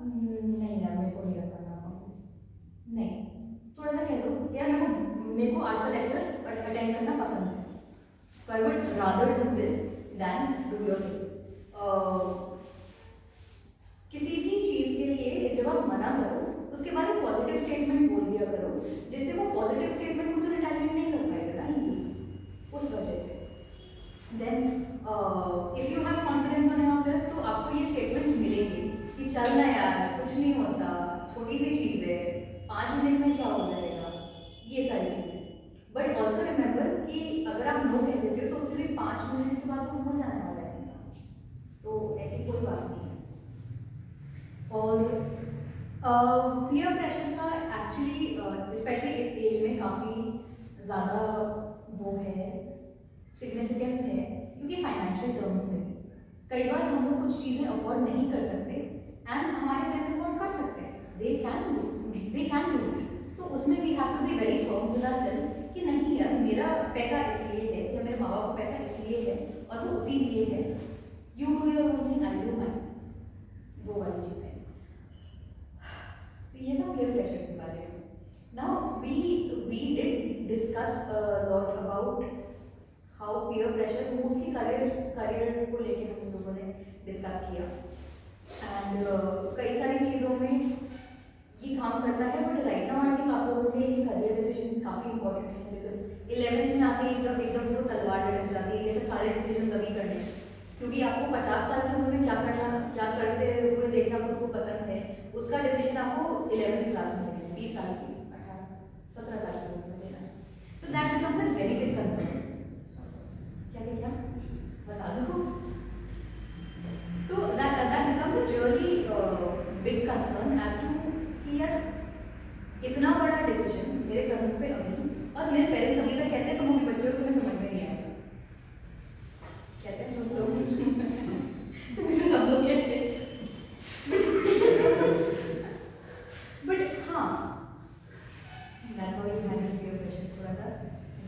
नहीं यार मेरे को नहीं लगता मैं नहीं, थोड़ा सा कह दो यार मेरे को आज का लेक्चर अटेंड करना पसंद है, तो I would rather do this than do your thing. किसी भी चीज़ के लिए जब आप मना करो उसके बाद एक पॉजिटिव स्टेटमेंट बोल दिया करो, जिससे वो पॉजिटिव स्टेटमेंट को तो रिटेलिएट नहीं कर पाएगा ना इजीली, उस वजह से। Then if you have confidence on yourself, तो आपको ये स्टेटमेंट्स मिलेंगे कि चल ना यार कुछ नहीं होता, छोटी सी चीज़ है, 5 मिनट में क्या हो जाएगा, ये सारी चीज़ें। बट ऑल्सो रिमेंबर कि अगर आप नो कह देते हो तो उससे भी 5 मिनट के बाद वो हो जाने वाला है इंसान, तो ऐसी कोई बात नहीं है। और पीयर प्रेशर का एक्चुअली स्पेशली इस एज में काफ़ी ज़्यादा वो है, सिग्निफिकेंस है, क्योंकि फाइनेंशियल टर्म्स में कई बार हम लोग कुछ चीज़ें अफोर्ड नहीं कर सकते एंड हमारे फ्रेंड्स अफोर्ड कर सकते हैं, दे कैन डू इट, तो उसमें we have to be very firm with ourselves कि नहीं यार मेरा पैसा इसलिए है या मेरे माँ बाप का पैसा इसलिए है और वो उसी लिए है, you do your own thing, I do mine, वो वाली चीज़ है। तो ये था पीयर प्रेशर के बारे में। Now we did discuss lot about how peer pressure, mostly career को लेके हम लोगों ने डिस्कस किया, एंड कई सारी चीज़ों में ये काम करता है, but right now I think आप लोगों के लिए करियर डिसीजंस काफ़ी इंपॉर्टेंट हैं, बिकॉज 11th में आके एकदम से वो तलवार लटक जाती है, जैसे सारे डिसीजन अभी करने हैं, क्योंकि आपको 50 साल की उम्र में क्या करते हुए देखना आपको पसंद है, उसका डिसीजन आपको 11th क्लास में लेना है, 20 साल की 17 साल की उम्र में लेना है। So that becomes a very big concern. क्या बता दो। तो that becomes a really big concern as to कि यार इतना बड़ा डिसीजन मेरे कदम पे अभी, और मेरे पेरेंट्स अभी तक कहते हैं तुम अभी बच्चे हो, तुम्हें समझ में नहीं आएगा, कहते हैं तुम लोग मुझे सब लोग कहते हैं, बट हाँ that's why you have peer pressure, थोड़ा सा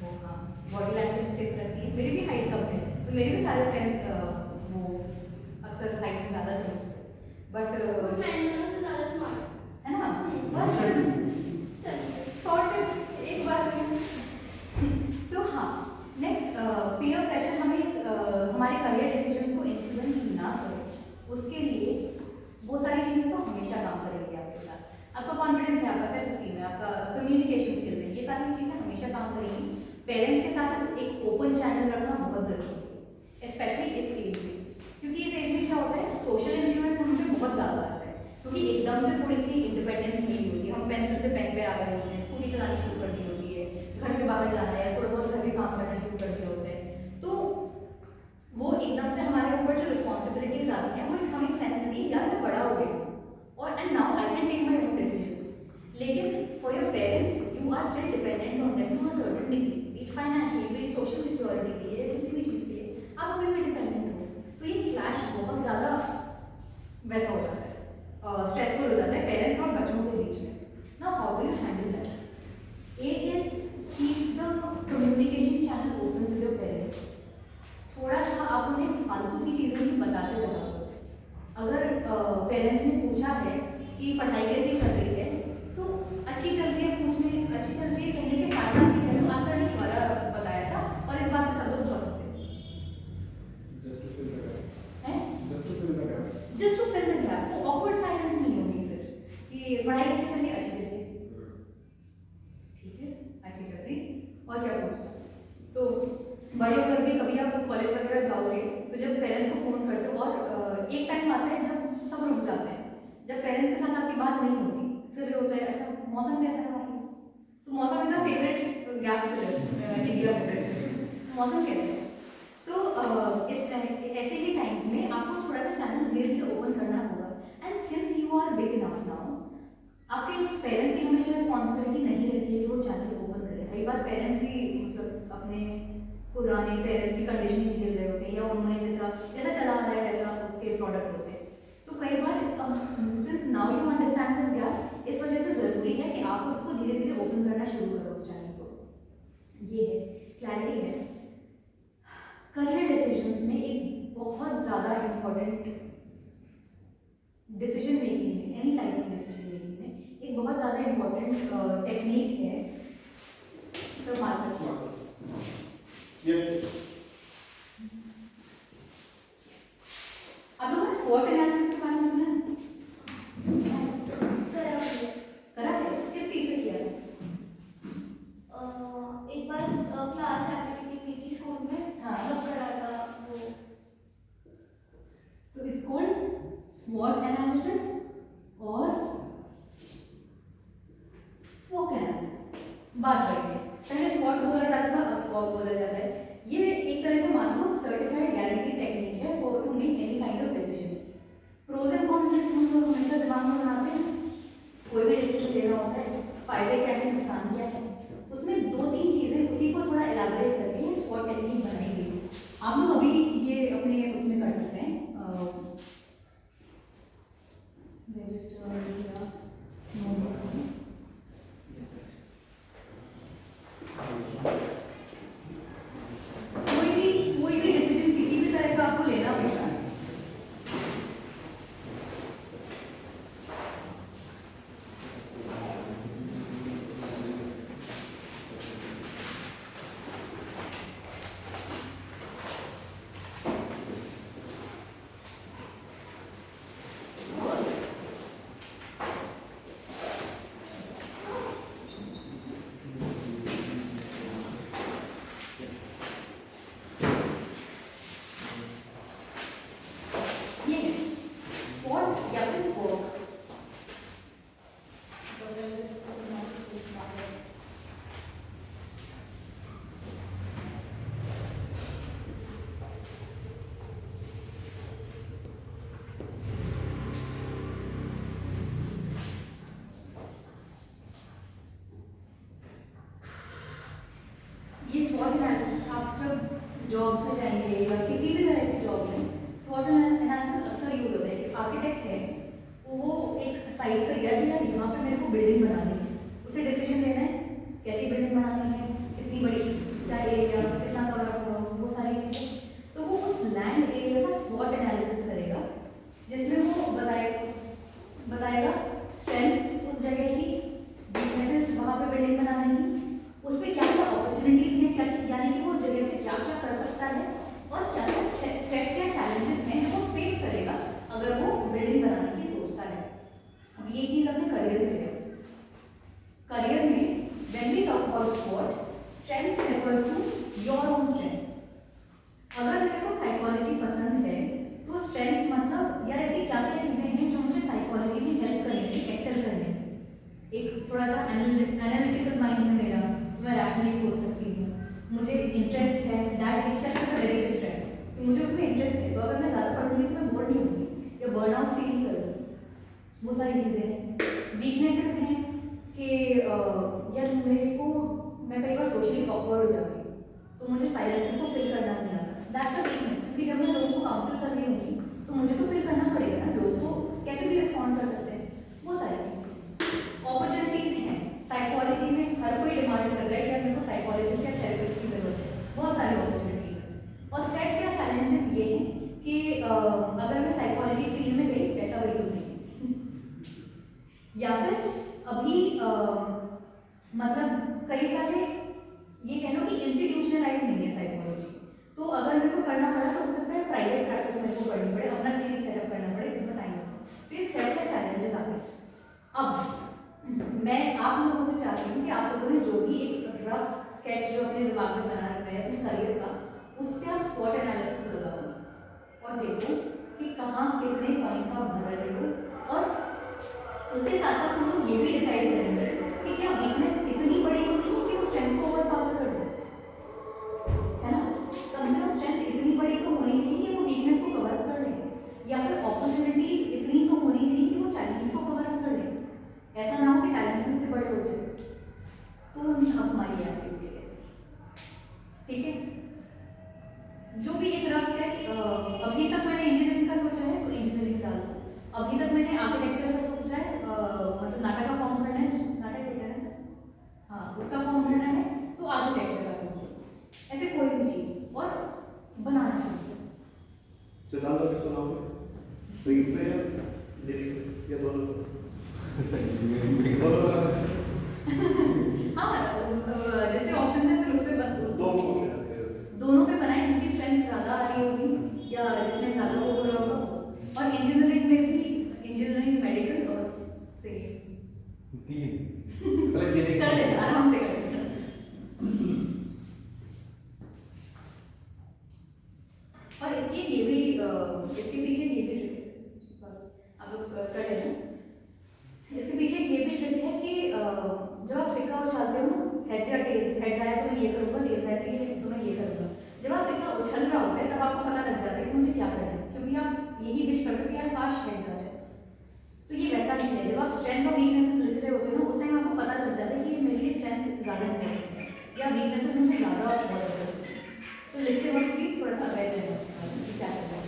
वो हाँ बॉडी लैंग्वेज स्टिफ रहती है, मेरी भी हाइट कम है, तो मेरे भी सारे फ्रेंड्स वो अक्सर हाइट ज़्यादा थे मुझसे, बट ज़्यादा स्मार्ट है ना, बस सॉर्टेड एक बार में। सो हाँ, नेक्स्ट पीयर प्रेशर हमें हमारे करियर डिसीजंस को इन्फ्लुएंस ना करे, उसके लिए वो सारी चीज़ें तो हमेशा काम करेंगे आपके साथ, आपका कॉन्फिडेंस है, आपका सेल्फ एस्टीम है, पेरेंट्स के साथ एक ओपन चैनल रखना बहुत ज़रूरी है, स्पेशली इस एज में, क्योंकि इस एज में क्या होता है, सोशल इन्फ्लुएंस हम पे बहुत ज़्यादा आता है, क्योंकि एकदम से थोड़ी सी इंडिपेंडेंस मिली होती है, हम पेंसिल से पेन पे आ गए होते हैं, स्कूटी चलानी शुरू कर दी होती है, घर से बाहर जाना है, थोड़ा बहुत घर के काम करना शुरू कर दिए होते हैं, तो वो एकदम से हमारे ऊपर जो रिस्पॉन्सिबिलिटीज आती हैं वो एक हमें सेंस नहीं, यार मैं बड़ा हो गया और and now I can take my own decisions, लेकिन for your parents you are still dependent on them to a certain degree, financially, social security के लिए, किसी भी चीज़ के लिए आप अभी भी डिपेंडेंट हो, तो ये क्लैश बहुत ज़्यादा वैसा हो जाता है, स्ट्रेसफुल हो जाता है पेरेंट्स और बच्चों के बीच में। Now how do you handle that? एक is keep the communication channel open with your parents, थोड़ा सा आप उन्हें फालतू की चीज़ें भी बताते रहो। अगर पेरेंट्स ने पूछा है कि पढ़ाई कैसी चल रही है, तो अच्छी चल रही है पूछने, अच्छी चल रही है कहने के साथ साथ ही कह आंसर नहीं हमारा बताया था और इस बात में सब लोग बहुत हंसे हैं, just to fill the gap, वो ऑकवर्ड साइलेंस नहीं होगी फिर कि पढ़ाई कैसी चल रही है, अच्छी चल रही है, ठीक है अच्छी चल रही, और क्या पूछना। तो बड़े होकर भी कभी आप कॉलेज वगैरह जाओगे तो जब पेरेंट्स को फ़ोन करते हो और एक टाइम आता है जब सब रुक जाते हैं, जब पेरेंट्स के साथ आपकी बात नहीं होती, फिर ये होता है अच्छा मौसम कैसा है वहाँ, तो मौसम is a favourite gap filler India में, मौसम कैसा है, तो इस ऐसे ही टाइम्स में आपको थोड़ा सा चैनल धीरे धीरे ओपन करना होगा, and since you are big enough now, आपके पेरेंट्स की हमेशा रिस्पॉन्सिबिलिटी नहीं रहती है कि वो चैनल ओपन करें, कई बार पेरेंट्स भी मतलब अपने पुराने पेरेंट्स की कंडीशनिंग झेल रहे होते हैं या उन्होंने जैसा जैसा चला आ रहा है वैसा उसके प्रोडक्ट होते हैं, तो कई बार since now you understand this gap, इस वजह से ज़रूरी है कि आप उसको धीरे धीरे ओपन करना शुरू करो उस चैनल को, ये है क्लैरिटी है। करियर डिसीजंस में एक बहुत ज़्यादा इम्पोर्टेंट डिसीजन मेकिंग में, any type of decision making में एक बहुत ज़्यादा इम्पोर्टेंट टेक्निक है द मार्केट। आप लोगों ने स्वॉट एनालिसिस के बारे में सुना है? करा है? किस चीज़ पे किया था? एक बार क्लास एक्टिविटी की थी स्कूल में, हाँ। तब करा था वो। तो इट्स कॉल्ड स्वॉट एनालिसिस और स्वॉट एनालिसिस। बात करेंगे, पहले स्वॉट बोला जाता था, अब स्वॉट बोला जाता है। ये एक तरह से मान लो सर्टिफाइड गारंटी टेक्निक है for to make any kind of decision. Pros and cons जैसे हम लोग हमेशा दिमाग में बनाते हैं, कोई भी डिसीजन लेना होता है, फायदे क्या है, नुकसान क्या है, उसमें दो तीन चीज़ें उसी को थोड़ा एलाबोरेट करके ये स्वॉट टेक्निक बनाई गई है। आप लोग अभी ये अपने उसमें कर सकते हैं, रजिस्टर या नोटबुक्स में। कोई भी डिसीजन किसी भी तरह का आपको लेना होगा, ये स्वॉट या फिर स्वॉट। ये स्वॉट एनालिसिस आप जब जॉब्स में जाएंगे या किसी भी तरह की जॉब में स्वॉट एनालिसिस अक्सर यूज होता है कि आर्किटेक्ट है वो एक साइट पर गया कि यार यहाँ पे मेरे को बिल्डिंग बनानी है, उसे डिसीजन लेना है कैसी बिल्डिंग बनानी है, कितनी बड़ी, क्या एरिया, कितना कवर होगा, वो सारी चीज़ें, तो वो उस लैंड एरिया का स्वॉट एनालिसिस करेगा जिसमें वो बताएगा स्ट्रेंथ्स उस जगह की, वीकनेसेस वहाँ पे बिल्डिंग बनाने की, उस पर क्या क्या अपॉर्चुनिटीज़ हैं, क्या यानी कि वो उस जगह से क्या क्या कर सकता है और क्या क्या थ्रेट्स या चैलेंजेस हैं जो वो फेस करेगा अगर वो बिल्डिंग बनाने की सोचता है। अब ये चीज़ अपने करियर में है, करियर में व्हेन वी टॉक अबाउट स्वॉट, स्ट्रेंथ रेफर्स तो अगर मैं ज़्यादा पढ़ लूँगी तो मैं बोर नहीं होंगी या बर्नआउट फील नहीं करूँगी। वो सारी चीज़ें हैं। वीकनेसेस हैं कि यार मेरे को, मैं कई बार सोशली ऑकवर्ड हो जाती हूँ, तो मुझे साइलेंसेस को फिल करना नहीं आता। दैट्स अ वीकनेस, क्योंकि जब मैं लोगों को काउंसिल कर रही होंगी तो मुझे तो फिल करना पड़ेगा ना, लोग तो कैसे भी रिस्पॉन्ड कर सकते हैं। वो सारी चीज़ें। अपॉर्चुनिटीज़ हैं, साइकोलॉजी में हर कोई डिमांड कर रहा है कि यार मेरे को साइकोलॉजिस्ट या थेरेपिस्ट की ज़रूरत है। बहुत सारी अपॉर्चुनिटीज़ हैं। और थ्रेट्स या चैलेंजेस ये हैं कि अगर मैं साइकोलॉजी फील्ड में गई, पैसा वही तो नहीं या फिर अभी मतलब कई सारे ये कह लो कि इंस्टीट्यूशनलाइज नहीं है साइकोलॉजी, तो अगर मेरे को करना पड़ा तो हो सकता है प्राइवेट प्रैक्टिस मेरे को करनी पड़े, अपना क्लिनिक सेटअप करना पड़े जिसमें टाइम लगता है। तो ये थ्रेट्स या चैलेंजेस आते हैं। अब मैं आप लोगों से चाहती हूँ कि आप लोगों ने जो भी एक रफ स्केच जो अपने दिमाग में बना रखा है अपने करियर का, उस पर आप स्वॉट एनालिसिस लगाओ और देखो कि कहाँ कितने पॉइंट्स आप भर रहे हो, और उसके साथ साथ हम लोग ये भी डिसाइड करेंगे कि क्या वीकनेस इतनी बड़ी तो नहीं है कि वो स्ट्रेंथ को ओवर पावर कर दे, है ना। कम से कम स्ट्रेंथ इतनी बड़ी तो होनी चाहिए कि वो वीकनेस को कवर अप कर ले, या फिर अपॉर्चुनिटीज इतनी तो होनी चाहिए कि वो चैलेंज को कवर अप कर ले। ऐसा ना हो कि चैलेंजेस इतने बड़े हो जाए तो अब हमारी एक्टिविटी है, ठीक है। जो भी एक रफ स्केच, अभी तक मैंने इंजीनियरिंग का सोचा है तो इंजीनियरिंग डाल दो, अभी तक मैंने आर्किटेक्चर का सोचा है, मतलब नाटक का फॉर्म भरना है, नाटक होता है ना सर, हाँ उसका फॉर्म भरना है तो आर्किटेक्चर का सोचो। ऐसे कोई भी चीज़ और बनाना शुरू करो। सिद्धांत किसको नाम है? संगीत में या लिरिक या दोनों? दोनों बना सकते हैं। हाँ जितने ऑप्शन है फिर उस पर दोनों को क्या कहते हैं? दोनों पे बनाए, जिसकी स्ट्रेंथ ज़्यादा आ रही होगी या जिसमें ज़्यादा वो हो रहा होगा। और इंजीनियरिंग में भी इंजीनियरिंग, मेडिकल और सिविल पहले लिरिक कर लेना, आराम से कर लेना। और इसके ये भी इसके पीछे ये भी ट्रिक है, आप लोग कर लेना। इसके पीछे ये भी ट्रिक है कि जब आप सिक्का उछालते हो, हेड्स या टेल्स, हेड्स आया तो मैं ये करूँगा, टेल्स आया तो मैं ये करूँगा। जब आप सिक्का उछल रहा होता है तब आपको पता लग जाता है कि मुझे क्या करना है, क्योंकि आप यही विश करते हो कि यार काश हेड्स आ जाए। तो ये वैसा नहीं है, जब आप स्ट्रेंथ और वीकनेसेस लिख रहे होते हो ना, उस टाइम आपको पता लग जाता है कि ये मेरे लिए स्ट्रेंथ ज़्यादा इम्पोर्टेंट है या वीकनेसेस मुझे ज़्यादा इम्पोर्टेंट है। तो लिखते वक्त भी थोड़ा सा अवैध रहना कि क्या चल रहा है।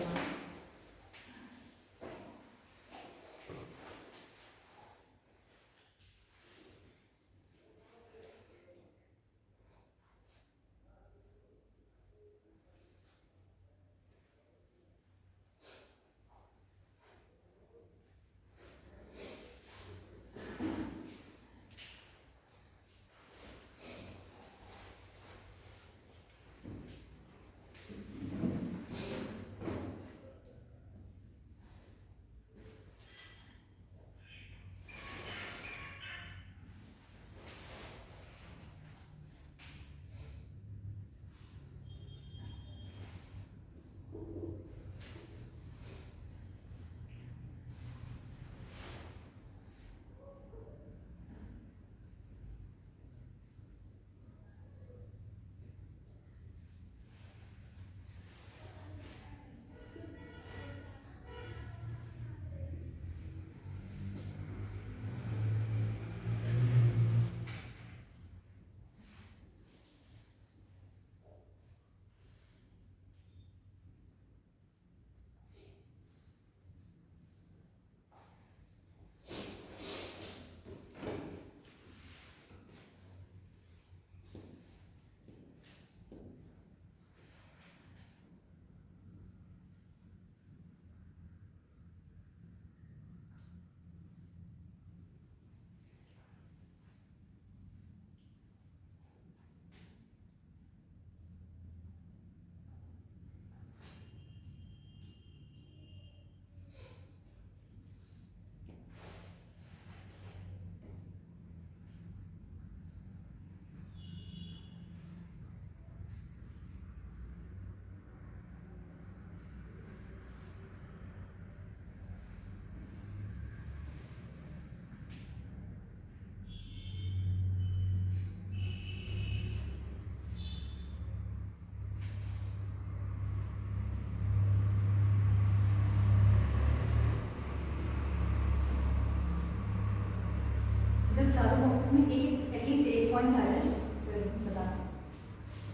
अगर चारों बॉक्सेस में एक एटलीस्ट एक पॉइंट आ जाए फिर बता,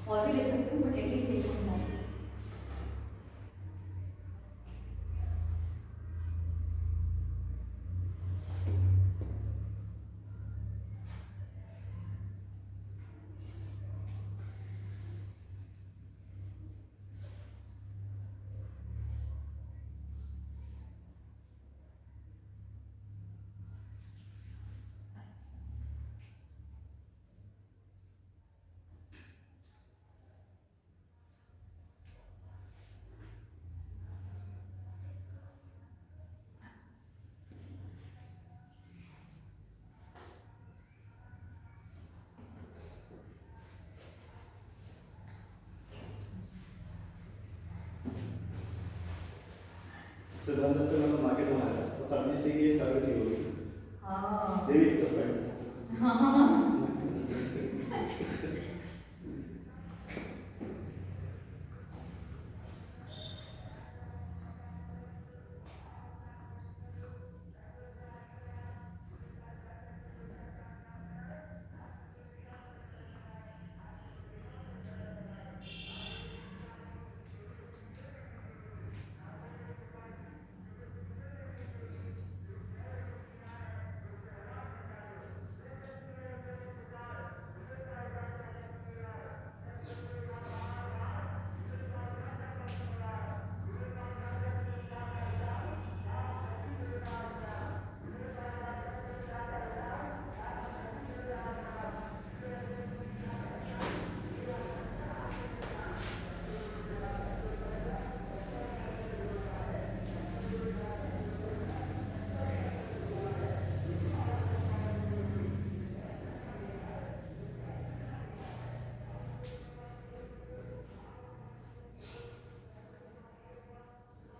और भी लिख सकते हो बट एटलीस्ट एक पॉइंट आ जाए। सिद्धांत से मतलब मार्केट बनाया तो तब से ये स्ट्रगल की होगी हाँ ये भी एक टफ पॉइंट हाँ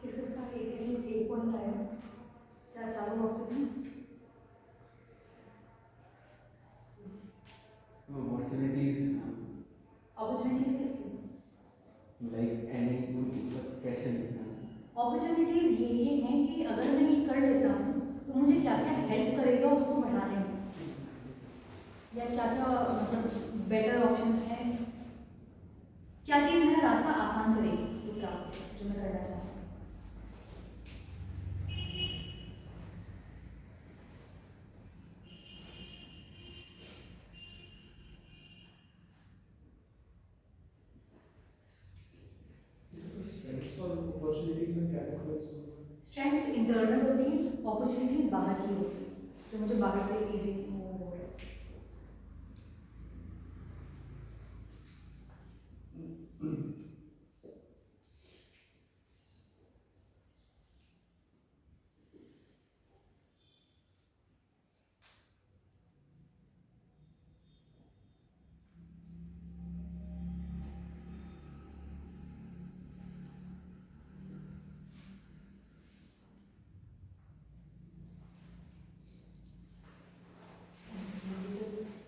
किसका एक एटलीस्ट एक पॉइंट आया चारों बॉक्सेस में। Opportunities अपॉर्चुनिटीज किसकी? like any मतलब कैसे लिखना अपॉर्चुनिटीज ये हैं कि अगर मैं ये कर लेता हूँ तो मुझे क्या क्या हेल्प करेगा उसको बढ़ाने में, या क्या क्या मतलब बेटर ऑप्शंस हैं, क्या चीज़ मेरा रास्ता आसान करेगी उस राह पे जो मैं करना चाहता हूँ। स्ट्रेंथ्स और अपॉर्चुनिटीज में क्या डिफरेंस होगा? स्ट्रेंथ्स इंटरनल होती हैं, अपॉर्चुनिटीज बाहर की होती हैं जो मुझे बाहर से इजी मूव हो रहा है।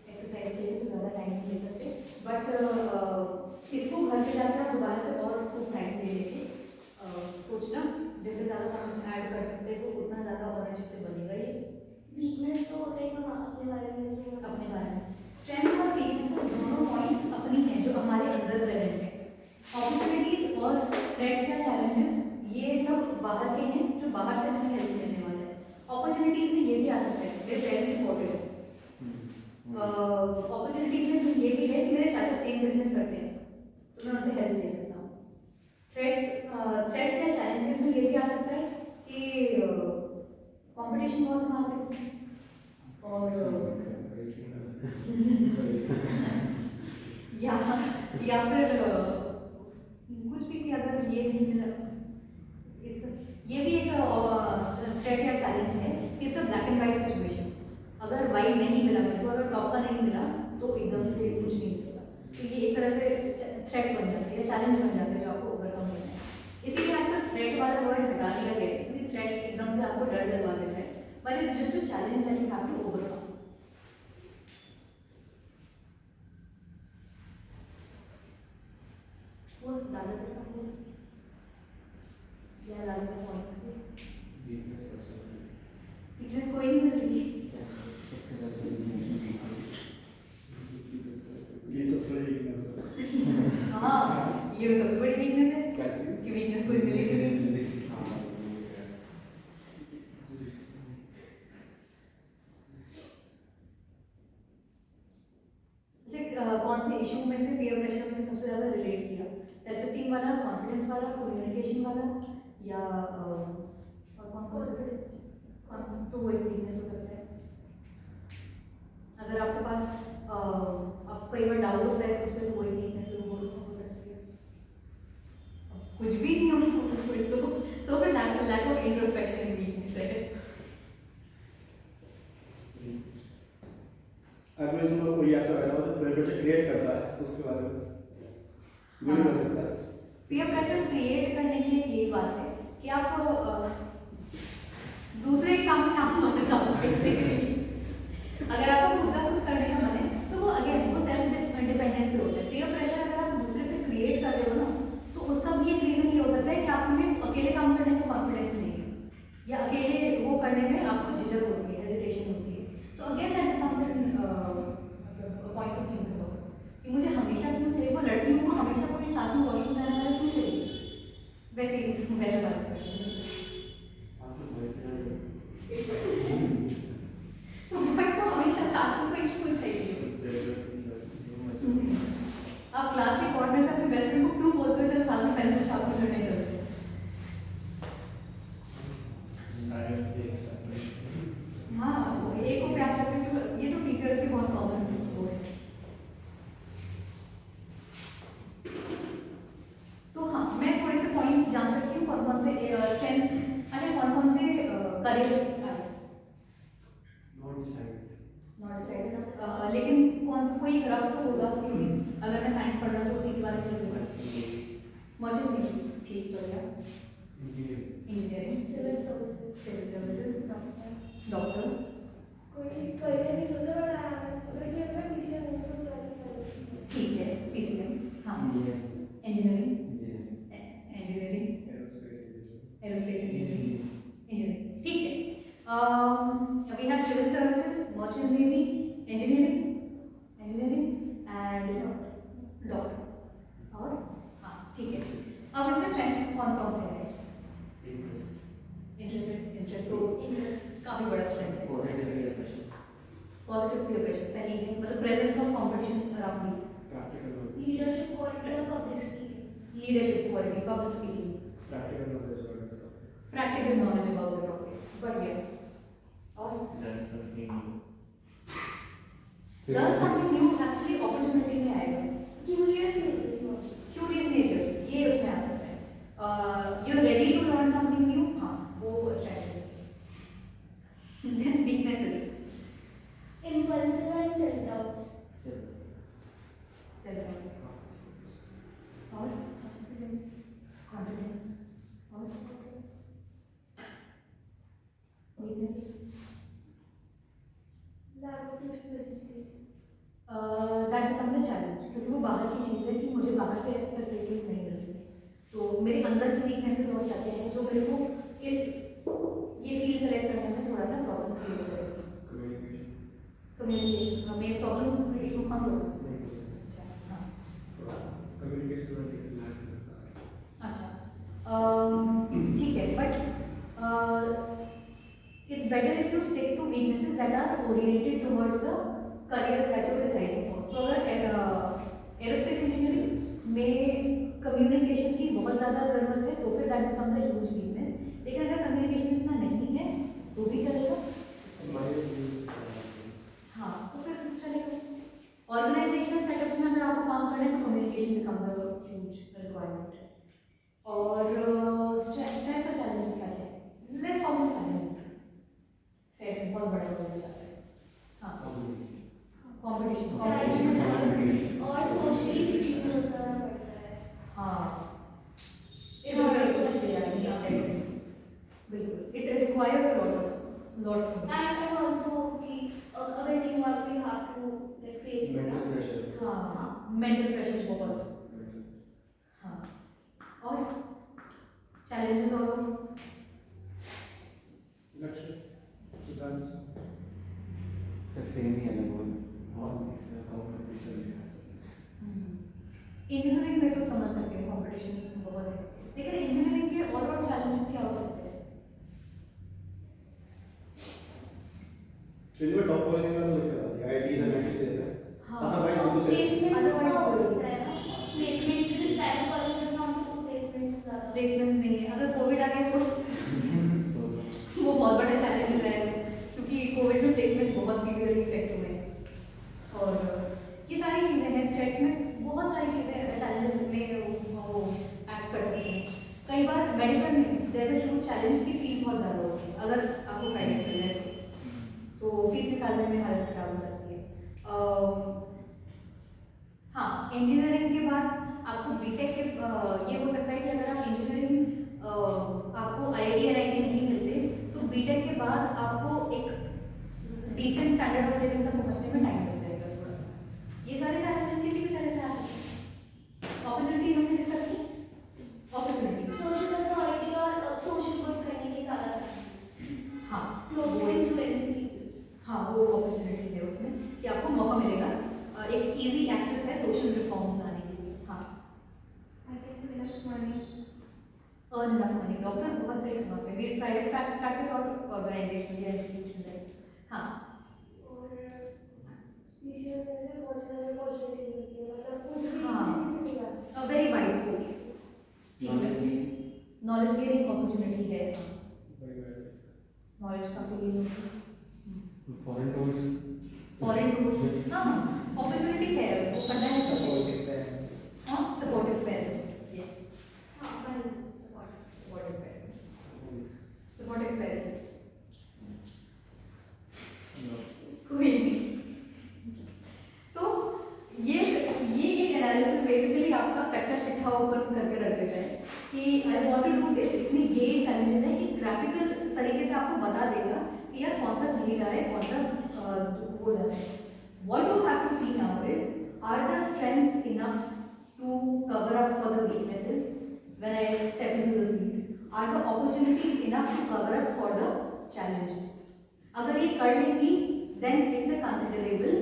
एक्सरसाइज के लिए तो ज़्यादा टाइम नहीं ले सकते, बट इसको घर पे जाकर आप दोबारा से और खूब टाइम दे लेके सोचना, जितने ज़्यादा पॉइंट्स ऐड कर सकते हो उतना ज़्यादा और अच्छे से बनेगा ये। वीकनेस तो लाइक हम अपने बारे में जो अपने बारे में स्ट्रेंथ और वीकनेस दोनों पॉइंट्स अपनी हैं जो हमारे अंदर प्रेजेंट है। अपॉर्चुनिटीज और थ्रेट्स या चैलेंजेस ये सब बाहर के हैं जो बाहर से हमें हेल्प मिलने वाले हैं। अपॉर्चुनिटीज में ये भी आ सकता है मेरे पेरेंट्स सपोर्टिव है, अपॉर्चुनिटीज में तो ये भी है कि मेरे चाचा सेम बिजनेस करते हैं तो मैं उनसे हेल्प ले सकता हूँ। थ्रेट्स या चैलेंजेस में ये भी आ सकता है कि कंपटीशन बहुत वहाँ पे और या फिर कुछ भी कि अगर ये नहीं मिला, ये भी एक थ्रेट या चैलेंज है। It's a black and white situation, अगर वाइट नहीं मिला मेरे को, अगर टॉप का नहीं मिला तो एकदम से कुछ नहीं मिलेगा, तो ये एक तरह से थ्रेट बन जाती है या चैलेंज बन जाता है जो आपको ओवरकम करना है। इसीलिए आजकल थ्रेट वाला वर्ड हटा दिया गया है क्योंकि थ्रेट एकदम से आपको डर लगवा देता है, but it's just a challenge that you have to overcome. वो ज़्यादातर का वो या ज़्यादातर पॉइंट्स को वीकनेस और वीकनेस कोई नहीं मिल रही। सबसे ज़्यादा इशू में से पीयर प्रेशर में से सबसे ज़्यादा रिलेट किया? सेल्फ एस्टीम वाला, कॉन्फिडेंस वाला, कम्युनिकेशन वाला, या और कौन से थे? तो वो एक वीकनेस हो सकता है। अगर आपके पास आप कई बार डाउट होता है खुद पे, तो वो एक वीकनेस हो सकती है। कुछ भी नहीं हो तो फिर लैक ऑफ इंट्रोस्पेक्शन वीकनेस है। अगर इसमें कोई ऐसा बैठा हो जो प्रेशर क्रिएट करता है तो उसके बारे में नहीं कर सकता है। पीयर प्रेशर क्रिएट करने की यही बात है कि आप दूसरे काम में काम मत लगाओ बेसिकली। अगर आपको खुद का कुछ करने का मन है तो वो अगेन वो सेल्फ डिपेंडेंट पे होता है। पीयर प्रेशर अगर आप दूसरे पे क्रिएट कर रहे हो ना, तो उसका भी एक रीजन ये हो सकता है कि आप में अकेले काम करने का कॉन्फिडेंस नहीं है, या अकेले वो करने में आपको झिझक होती है, हेजिटेशन होती है। तो अगेन दैट बिकम्स मतलब पॉइंट ऑफ थिंक अबाउट कि मुझे हमेशा क्यों चाहिए, वो लड़कियों को हमेशा कोई साथ में वॉशरूम जाने वाला क्यों चाहिए? वैसे बात क्वेश्चन तो बॉय को हमेशा साथ में कोई क्यों चाहिए? आप क्लास के कॉर्नर से अपने बेस्ट फ्रेंड को क्यों बोलते हो चलो साथ में पेंसिल शार्पन करने चलते हैं? हाँ, एक को प्यार करते हैं, ये तो टीचर्स की बहुत कॉमन वो है। तो हाँ, मैं थोड़े से पॉइंट्स जान सकती हूँ कौन कौन से स्ट्रेंथ्स, अच्छा कौन कौन से करियर नॉट डिसाइडेड, लेकिन कौन सा कोई रफ तो होगा क्योंकि अगर मैं साइंस पढ़ रहा हूँ तो उसी के बारे में होगा। मर्चेंट, ठीक हो गया। इंजीनियरिंग, सिविल सर्विसेज, डॉक्टर, कोई करियर नहीं होता बट अगर ये मैं पीसीएम तो प्लानिंग कर रही हूँ। ठीक है, पीसीएम, हाँ, इंजीनियरिंग, एरोस्पेस इंजीनियरिंग, ठीक है। We have civil services, merchant navy, engineering and doctor, और हाँ ठीक है। अब इसमें स्ट्रेंथ कौन कौन से है? इंटरेस्ट तो काफी बड़ा स्ट्रेंथ है। पॉजिटिव पीयर प्रेशर सही है, मतलब presence of competition around you, leadership quality और public speaking. Leadership quality, public speaking, practical knowledge about the topic, बढ़िया। और learn something new, actually opportunity में आएगा। क्यूरियस नेचर, ये उसमें आ सकता है। You are ready to learn something new, हाँ वो स्ट्रेंथ है। Then weaknesses, impulsive and self doubts. Self और कॉन्फिडेंस और weakness, Lack of flexibility. That becomes a challenge, क्योंकि वो बाहर की चीज़ है कि मुझे बाहर से फैसिलिटीज नहीं मिल रही, तो मेरे अंदर की वीकनेसेस और क्या क्या हैं जो मेरे को ये फील्ड सेलेक्ट करने में थोड़ा सा प्रॉब्लम क्रिएट करेगी। कम्युनिकेशन हमें प्रॉब्लम एक हम लोग, अच्छा हाँ, अच्छा ठीक है, but it's better if you stick to weaknesses that are oriented towards the career that you're deciding for. तो अगर एरोस्पेस इंजीनियरिंग में कम्युनिकेशन की बहुत ज़्यादा ज़रूरत है तो फिर that becomes a huge weakness, लेकिन अगर कम्युनिकेशन इतना नहीं है तो भी चलेगा, हाँ तो फिर चलेगा। ऑर्गेनाइजेशनल सेटअप में अगर आपको काम करना है तो communication becomes a huge requirement. और स्ट्रेंथ्स और चैलेंजेस क्या है? लेट्स कॉल देम चैलेंजेस, बहुत बड़ा हो जाता है। हाँ, कंपटीशन और सोशली सिक्योर होना पड़ता है। हाँ, बिल्कुल, it requires a lot of And also कि अगर टीम वर्क को you have to like face it. हाँ, मेंटल प्रेशर बहुत, हाँ, और चैलेंजेस और इंजीनियरिंग में तो समझ सकते हैं कंपटीशन बहुत है, लेकिन इंजीनियरिंग के और चैलेंजेस क्या हो सकते हैं? इनमें टॉप कॉलेज में लिखा है आईआईटी है, मैसेज है, हाँ। अदरवाइज वो तो प्लेसमेंट्स का हो Otherwise सकता है ना, प्लेसमेंट्स भी प्राइवेट कॉलेज में हम सबको प्लेसमेंट्स ज़्यादा प्लेसमेंट्स नहीं है, अगर कोविड आ गया तो तो वो बहुत बड़ा चैलेंज है, क्योंकि कोविड में प्लेसमेंट बहुत सीवियरली इफेक्ट हुए हैं। और ये सारी चीज़ें हैं, थ्रेट्स में बहुत सारी चीज़ें चैलेंजेस में वो एक्ट कर सकते हैं। कई बार मेडिकल में there is a huge challenge की फीस बहुत ज़्यादा होती है, अगर आपको प्राइवेट मिल रहा है तो फीस निकालने में हालत खराब हो जाती है। हाँ, इंजीनियरिंग के बाद आपको बीटेक के ये हो सकता है कि अगर आप इंजीनियरिंग आपको आईआईटी आईआईटी नहीं मिलते तो बीटेक के बाद आपको एक डिसेंट स्टैंडर्ड ऑफ लिविंग तक पहुंचने में टाइम लग जाएगा थोड़ा सा। ये सारे चैलेंजेस किसी भी तरह से आ सकते हैं। अपॉर्चुनिटी हमने डिस्कस की, अपॉर्चुनिटी सोशल अथॉरिटी और सोशल वर्क करने की ज़्यादा हाँ क्लोज टू इन्फ्लुएंसिंग हाँ वो अपॉर्चुनिटी है उसमें कि आपको मौका मिलेगा, एक इजी एक्सेस है सोशल रिफॉर्म्स लाने के लिए। हाँ, अर्न इनफ मनी, डॉक्टर्स बहुत सही जगह पे भी, प्राइवेट प्रैक्टिस और ऑर्गेनाइजेशन या इंस्टीट्यूशन है। हाँ और पीसीएम में से बहुत सारे अपॉर्चुनिटी मिलती है, मतलब कुछ भी हाँ। किसी भी प्रकार वेरी वाइड स्कोप, ठीक है, नॉलेज गेनिंग अपॉर्चुनिटी है। नॉलेज काफी गेन होती है। फॉरेन टूर्स फॉरेन टूर्स, हाँ अपॉर्चुनिटी है, वो करना है सबको। हाँ, सपोर्टिव पेरेंट्स, यस, हाँ money supportive parents, supportive parents, कोई नहीं। तो ये एक एनालिसिस बेसिकली आपका कच्चा चिट्ठा ओपन करके रख देता है कि I want to do this, इसमें ये चैलेंजेस है कि ग्राफिकल तरीके से आपको बता देगा कि यार कौन सा सही जा रहा है, कौन सा हो जाता है। What you have to see now is, are the strengths enough to cover up for the weaknesses when I step into the field? Are the opportunities enough to cover up for the challenges? अगर ये कर लेंगी, then it's a considerable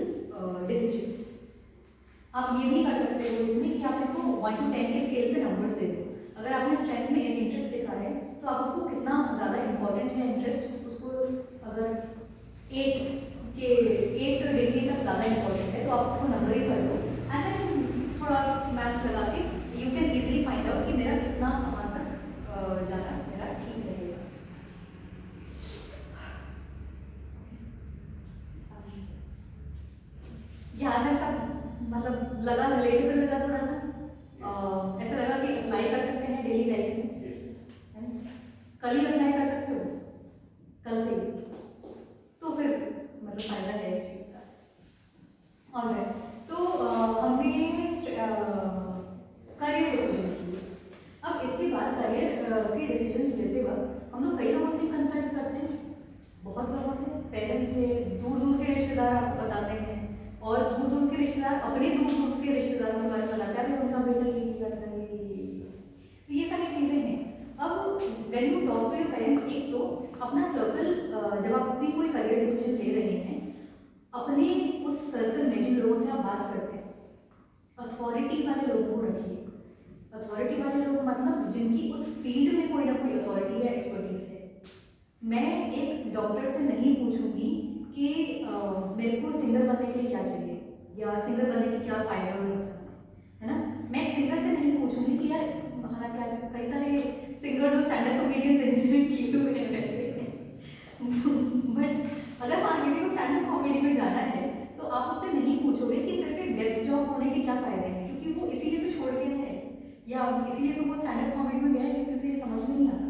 decision. आप ये भी कर सकते हो इसमें कि आप इनको 1 to 10 के स्केल पे नंबर्स दे दो। अगर आपने स्ट्रेंथ में एक इंटरेस्ट लिखा है तो आप उसको कितना ज़्यादा इंपॉर्टेंट है इंटरेस्ट, उसको अगर 8 डिग्री तक ज़्यादा इंपॉर्टेंट है तो आप उसको नंबर ही कर दो, एंड देन थोड़ा मैथ्स लगा के you can easily find out कि मेरा कितना कहाँ तक जाना मेरा ठीक रहेगा। यहाँ तक सब मतलब लगा, रिलेटेबल लगा थोड़ा सा, ऐसा लगा कि अप्लाई कर सकते हैं डेली लाइफ में, है ना? कल ही अप्लाई कर सकते हो, कल से ही, तो फिर मतलब फायदा है इस चीज़ का। ऑलराइट, तो हमने करियर डिसीजंस लिए। अब इसके बाद करियर के डिसीजंस लेते वक्त हम लोग कई लोगों से कंसल्ट करते हैं, बहुत लोगों से, पेरेंट्स से, दूर दूर के रिश्तेदार आपको बताते हैं, और दूर दूर के रिश्तेदार अपने दूर दूर के रिश्तेदारों के बारे में बताते हैं, उनका बेटा ये करता है, तो ये सारी चीज़ें हैं। अब when you talk to your parents, एक तो अपना सर्कल, जब आप भी कोई करियर डिसीजन ले रहे हैं, अपने उस सर्कल में जिन लोगों से आप बात करते हैं, अथॉरिटी वाले लोगों को रखिए। अथॉरिटी वाले लोग मतलब जिनकी उस फील्ड में कोई ना कोई अथॉरिटी या एक्सपर्टीज है। मैं एक डॉक्टर से नहीं पूछूंगी कि मेरे को सिंगर बनने के लिए क्या चाहिए या सिंगर बनने के क्या फायदे और नुकसान है ना। मैं एक सिंगर से नहीं पूछूंगी कि यार, हालांकि आज कई सारे सिंगर्स और स्टैंड अप कॉमेडियंस इंजीनियरिंग की हुए हैं वैसे, बट अगर मान किसी को स्टैंड अप कॉमेडी में जाना है तो आप उससे नहीं पूछोगे कि सिर्फ एक डेस्क जॉब होने के क्या फायदे हैं, क्योंकि वो इसीलिए तो छोड़ के है या इसीलिए तो वो स्टैंड अप कॉमेडी में गया है क्योंकि उसे ये समझ में नहीं आता।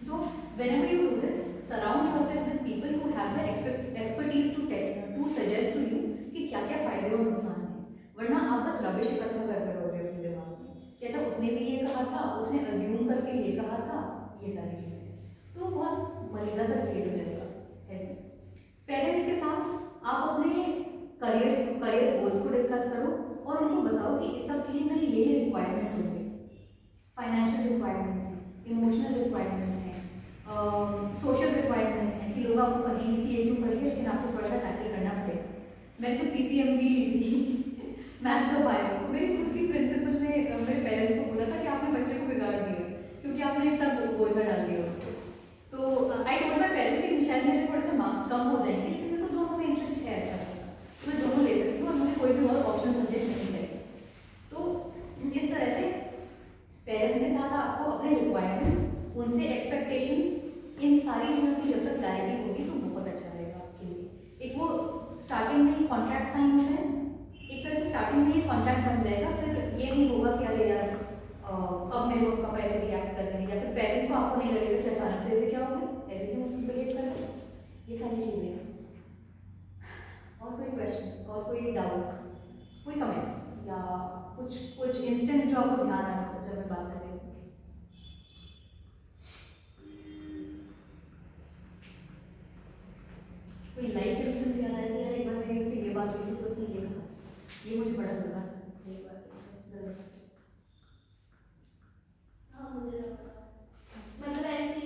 तो whenever you do this, surround yourself with people who have the expertise to suggest to you कि क्या क्या फायदे और नुकसान हैं, वरना आप बस रबिश इकट्ठा करते रहोगे अपने दिमाग में कि अच्छा उसने भी ये कहा था, उसने अज्यूम करके ये कहा था, ये सारी चीज़ें, तो बहुत मलिदा सा क्रिएट हो जाएगा। पेरेंट्स के साथ आप अपने करियर गोल्स को डिस्कस करो और उनको बताओ कि इस सब के लिए मेरी ये रिक्वायरमेंट होगी, फाइनेंशियल रिक्वायरमेंट्स हैं, इमोशनल रिक्वायरमेंट्स हैं, सोशल रिक्वायरमेंट्स हैं कि लोग आपको कहेंगे कि ये क्यों करिए, लेकिन आपको थोड़ा सा टैकल करना पड़ेगा। मैंने तो PCM भी ली थी मैथ्स और बायो, तो मेरी खुद की प्रिंसिपल ने मेरे पेरेंट्स को बोला था कि आपने बच्चे को बिगाड़ दिया क्योंकि आपने इतना बोझा डाल दिया उसको। तो आई टोल्ड माय पेरेंट्स कि शायद मेरे थोड़े से मार्क्स कम हो जाएंगे, लेकिन मेरे को दोनों में इंटरेस्ट है अच्छा खासा, तो मैं दोनों ले सकती हूँ और मुझे कोई भी कॉन्ट्रैक्ट साइन होते हैं, एक तरह से स्टार्टिंग में ये कॉन्ट्रैक्ट बन जाएगा, फिर ये नहीं होगा कि अरे यार अब मेरे पापा ऐसे रिएक्ट कर रहे हैं, या फिर पेरेंट्स को आपको नहीं लगेगा कि अचानक से ऐसे क्या हो गया, ऐसे क्यों बिहेव कर रहे हैं, ये सारी चीज़ें हैं। और कोई क्वेश्चंस और कोई डाउट्स, कोई कमेंट्स या कुछ कुछ इंस्टेंस जो आपको ध्यान आया हो जब मैं बात कर रही हूँ? कोई लाइफ इंस्टेंस याद आया कि यार एक बार मेरी उससे ये बात हुई थी तो उसने ये कहा, ये मुझे बड़ा लगा था, सही बात है। हाँ मुझे लगा मतलब ऐसी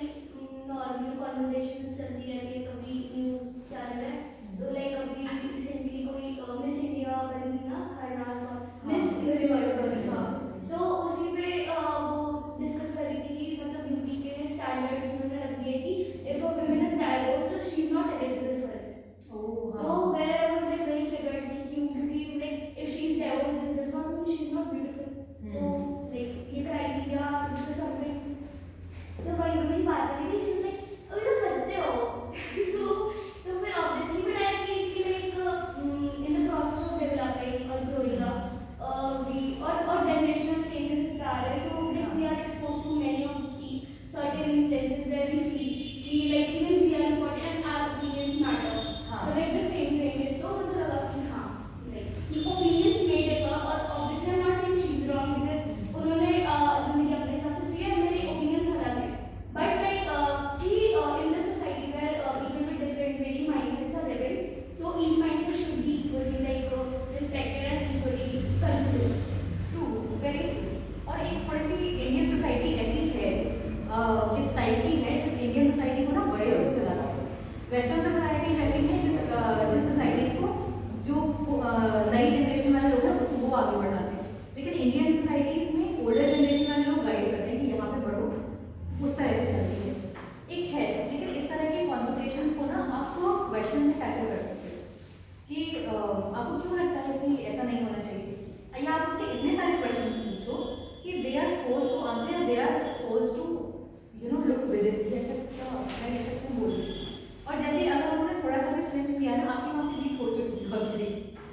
नॉर्मल कॉन्वर्सेशंस चलती रहती है, कभी न्यूज़ चैनल है तो लाइक अभी रिसेंटली कोई मिस इंडिया बनी थी ना हरनास और मिस यूनिवर्स, हाँ तो उसी पे वो डिस्कस कर रही थी कि मतलब ब्यूटी के स्टैंडर्ड्स में रख दिए कि if a woman is divorced तो she is not eligible for it. Oh तो where I was like very triggered कि क्यों, क्योंकि like if she is divorced then does not mean she is not beautiful। तो like ये criteria this is something तो वही तो मेरी बात चली थी, she was like अभी तो बच्चे हो तो फिर obviously but I feel कि like in the process of developing और growing up we और generational changes के कारण so like we are exposed to many of the certain instances where we feel कि like even we are important and our opinions matter। So like the same thing is तो मुझे लगा कि हाँ like opinions may differ और obviously I'm not saying she's wrong because उन्होंने जिंदगी अपने हिसाब से जी है, मेरे opinions अलग हैं but like कि in the society where people with different many mindsets are living so each mindset should be equally like respected and equally considered। True, very true. और एक थोड़ी सी इंडियन सोसाइटी ऐसी है इस टाइप की है जिस इंडियन सोसाइटी को ना बड़े लोग चलाते हैं। वेस्टर्न सोसाइटी ऐसी है जिन सोसाइटीज को जो नई जनरेशन वाले लोग हैं उसको वो आगे बढ़ाते हैं, लेकिन इंडियन सोसाइटीज में ओल्डर जनरेशन वाले लोग गाइड करते हैं कि यहाँ पे बढ़ो, उस तरह से चलती है। एक है, लेकिन इस तरह की कॉन्वर्सेशंस को ना आप क्वेश्चन से टैकल कर सकते हो कि आपको क्यों लगता है कि ऐसा नहीं होना चाहिए, या आप उनसे इतने सारे क्वेश्चंस पूछो कि they are forced to answer या they are forced to look with it कि अच्छा क्या मैं ये सब क्यों बोल रही हूँ। और जैसे अगर उन्होंने थोड़ा सा भी फ्लिंच किया ना, आपकी वहाँ पे जीत हो चुकी है बहुत बड़ी,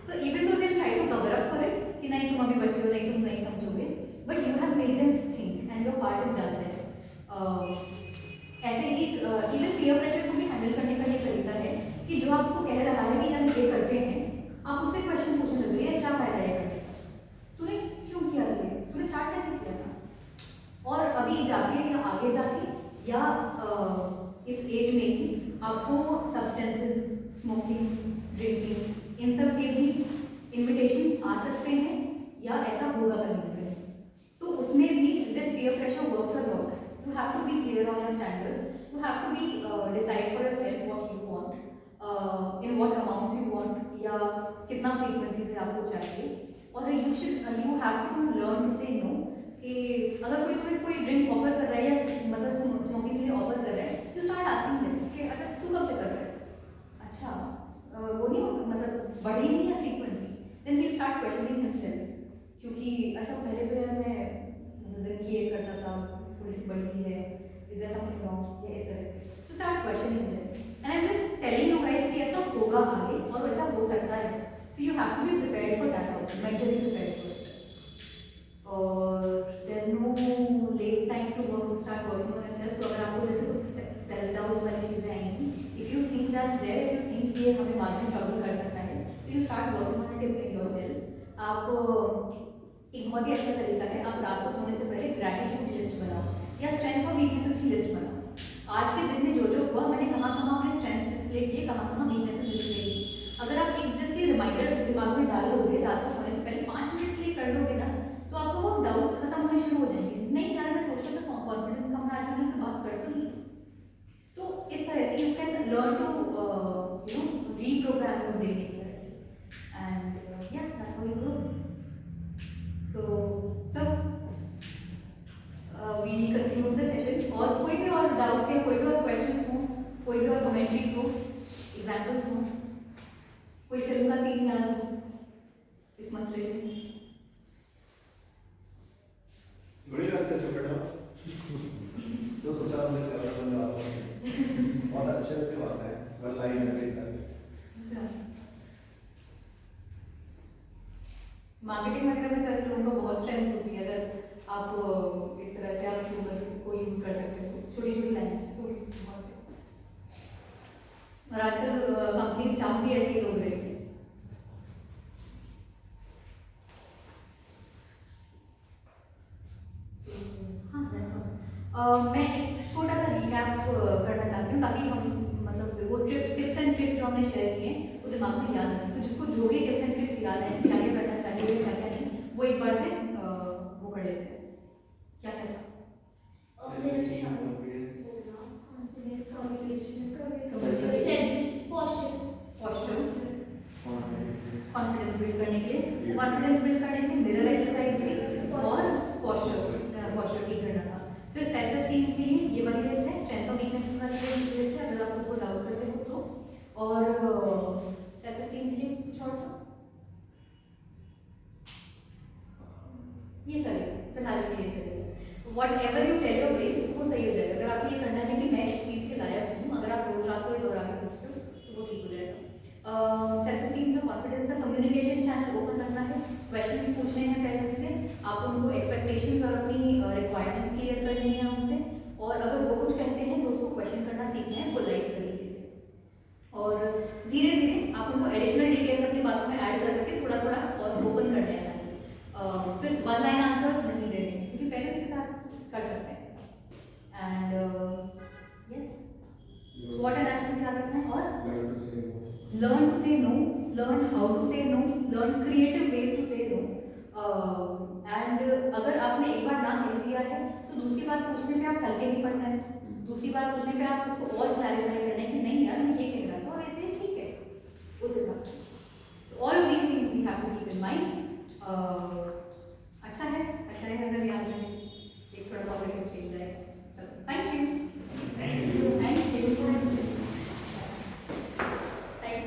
तो even though they try to cover up for it कि नहीं तुम अभी बच्चे हो, नहीं तुम नहीं समझोगे, but you have made them think and your part is done there. ऐसे ही इवन पीयर प्रेशर को भी हैंडल करने का ये तरीका है कि जो आपको कह रहा है कि यार ये करते हैं, आप उससे क्वेश्चन पूछने लगे यार क्या फायदा है करने का, तूने क्यों किया, तूने स्टार्ट कैसे किया था, और अभी जाके या आगे जाके या इस एज में ही आपको सब्सटेंसेस, स्मोकिंग, ड्रिंकिंग, इन सब के भी इन्विटेशन आ सकते हैं या ऐसा होगा कहीं ना कहीं, तो उसमें भी this peer pressure works a lot. You have to be clear on your standards. You have to be decide for yourself what you want, in what amounts you want, या कितना frequency से आपको चाहिए, और you have to learn to say no। कि अगर कोई तुम्हें कोई ड्रिंक ऑफर कर रहा है या मतलब स्मोकिंग के लिए ऑफर कर रहा है, you start asking them कि अच्छा तू कब से कर रहा है, अच्छा वो नहीं मतलब बढ़ी नहीं है frequency, then he'll start questioning himself क्योंकि अच्छा पहले तो यार मैं दिन ये करता था, थोड़ी सी बढ़ी है, इज देयर समथिंग रॉन्ग, या इस तरह से तो start questioning them. And I am just telling you guys कि ऐसा होगा आगे और ऐसा हो सकता है, so you have to be prepared for that also, mentally prepared for it. और there is no late time to work, start working on yourself. तो अगर आपको जैसे कुछ सेल्फ डाउट्स वाली चीजें आएंगी, if you think that there, if you think ये हमें बाद में ट्रबल कर सकता है, तो you start working on it yourself. आप एक बहुत ही अच्छा तरीका है, आप रात को सोने से पहले ग्रैटिट्यूड लिस्ट बनाओ या स्ट्रेंथ्स और वीकनेसेस की लिस्ट बनाओ। आज के दिन में जो जो हुआ, मैंने कहाँ कहाँ अपने स्ट्रेंथ्स डिस्प्ले किए, कहाँ कहाँ वीकनेसेस डिस्प्ले की। अगर आप एक जस्ट ये रिमाइंडर दिमाग में डाल लोगे, रात को सोने से पहले 5 मिनट के लिए कर लोगे ना, तो आपको वो डाउट्स खत्म होने शुरू हो जाएंगे। नहीं यार मैं सोचता था कॉन्फिडेंस कम है, आज मैंने से बात करती नहीं। तो इस तरह से you can learn to reprogram your brain एक तरह से, and yeah that's how you learn. So we conclude the session। और कोई भी और डाउट्स या कोई भी और क्वेश्चंस हो, कोई भी और कमेंट्रीज हो, एग्जांपल्स हो, कोई फिल्म का सीन याद हो इस मसले में। बड़ी बात है बेटा, तो सोचा हमने क्या करना बहुत अच्छे से बात है, वेल लाइन है। अच्छा मार्केटिंग वगैरह में तो ऐसे लोगों को बहुत स्ट्रेंथ होती है, अगर आप इस तरह से आप ह्यूमर को यूज़ कर सकते हो छोटी छोटी लाइन तो बहुत है। और आजकल कंपनी स्टाफ भी ऐसे ही लोग रहते हैं। हाँ that's all। मैं एक छोटा सा रिकैप करना चाहती हूँ ताकि हम मतलब वो टिप्स एंड ट्रिक्स जो हमने शेयर किए हैं वो दिमाग में याद रखें। तो जिसको जो भी टिप्स एंड ट्रिक्स याद है क्या क्या करना चाहिए क्या क्या नहीं, वो एक बार से वो कर लेते हैं। क्या कहते हैं? Self-esteem, confidence. Confidence, communication, Self-esteem. posture. Posture, confidence, confidence build करने के लिए, कॉन्फिडेंस बिल्ड करने के लिए मिरर एक्सरसाइज थी और पॉस्चर ठीक करना था। फिर सेल्फ एस्टीम के लिए ये वाली लिस्ट है, स्ट्रेंथ्स और वीकनेसेस वाली लिस्ट है अगर आप खुद को डाउट करते हो तो। और सेल्फ एस्टीम के लिए कुछ और था, ये चलेगा फिलहाल के लिए चलेगा। Whatever you tell your brain वो सही हो जाएगा। अगर आपको ये करना है कि मैं इस चीज़ के लायक हूँ, अगर आप रोज रात को ये दोहरा के पूछते हो तो वो ठीक हो जाएगा। सेल्फ एस्टीम का, कॉन्फिडेंस का, कम्युनिकेशन चैनल ओपन रखना है, क्वेश्चंस पूछने हैं पेरेंट्स से, आपको उनको एक्सपेक्टेशंस और अपनी रिक्वायरमेंट्स क्लियर करनी है उनसे, और अगर वो कुछ कहते हैं तो उसको क्वेश्चन करना सीखना है पोलाइट तरीके से। और धीरे धीरे आप उनको एडिशनल डिटेल्स अपनी बातों में ऐड कर करके थोड़ा थोड़ा और ओपन करना चाहिए। सिर्फ वन लाइन आंसर्स नहीं देने, क्योंकि पेरेंट्स के साथ कर सकते हैं एंड यस स्वॉट एनालिसिस याद रखना है और learn to say no. learn how to say no, learn creative ways to say no। And अगर आपने एक बार ना कह दिया है तो दूसरी बार पूछने पे आप हल्के नहीं पड़ना है, दूसरी बार पूछने पे आप उसको और क्लैरिफाई करना है कि नहीं यार मैं ये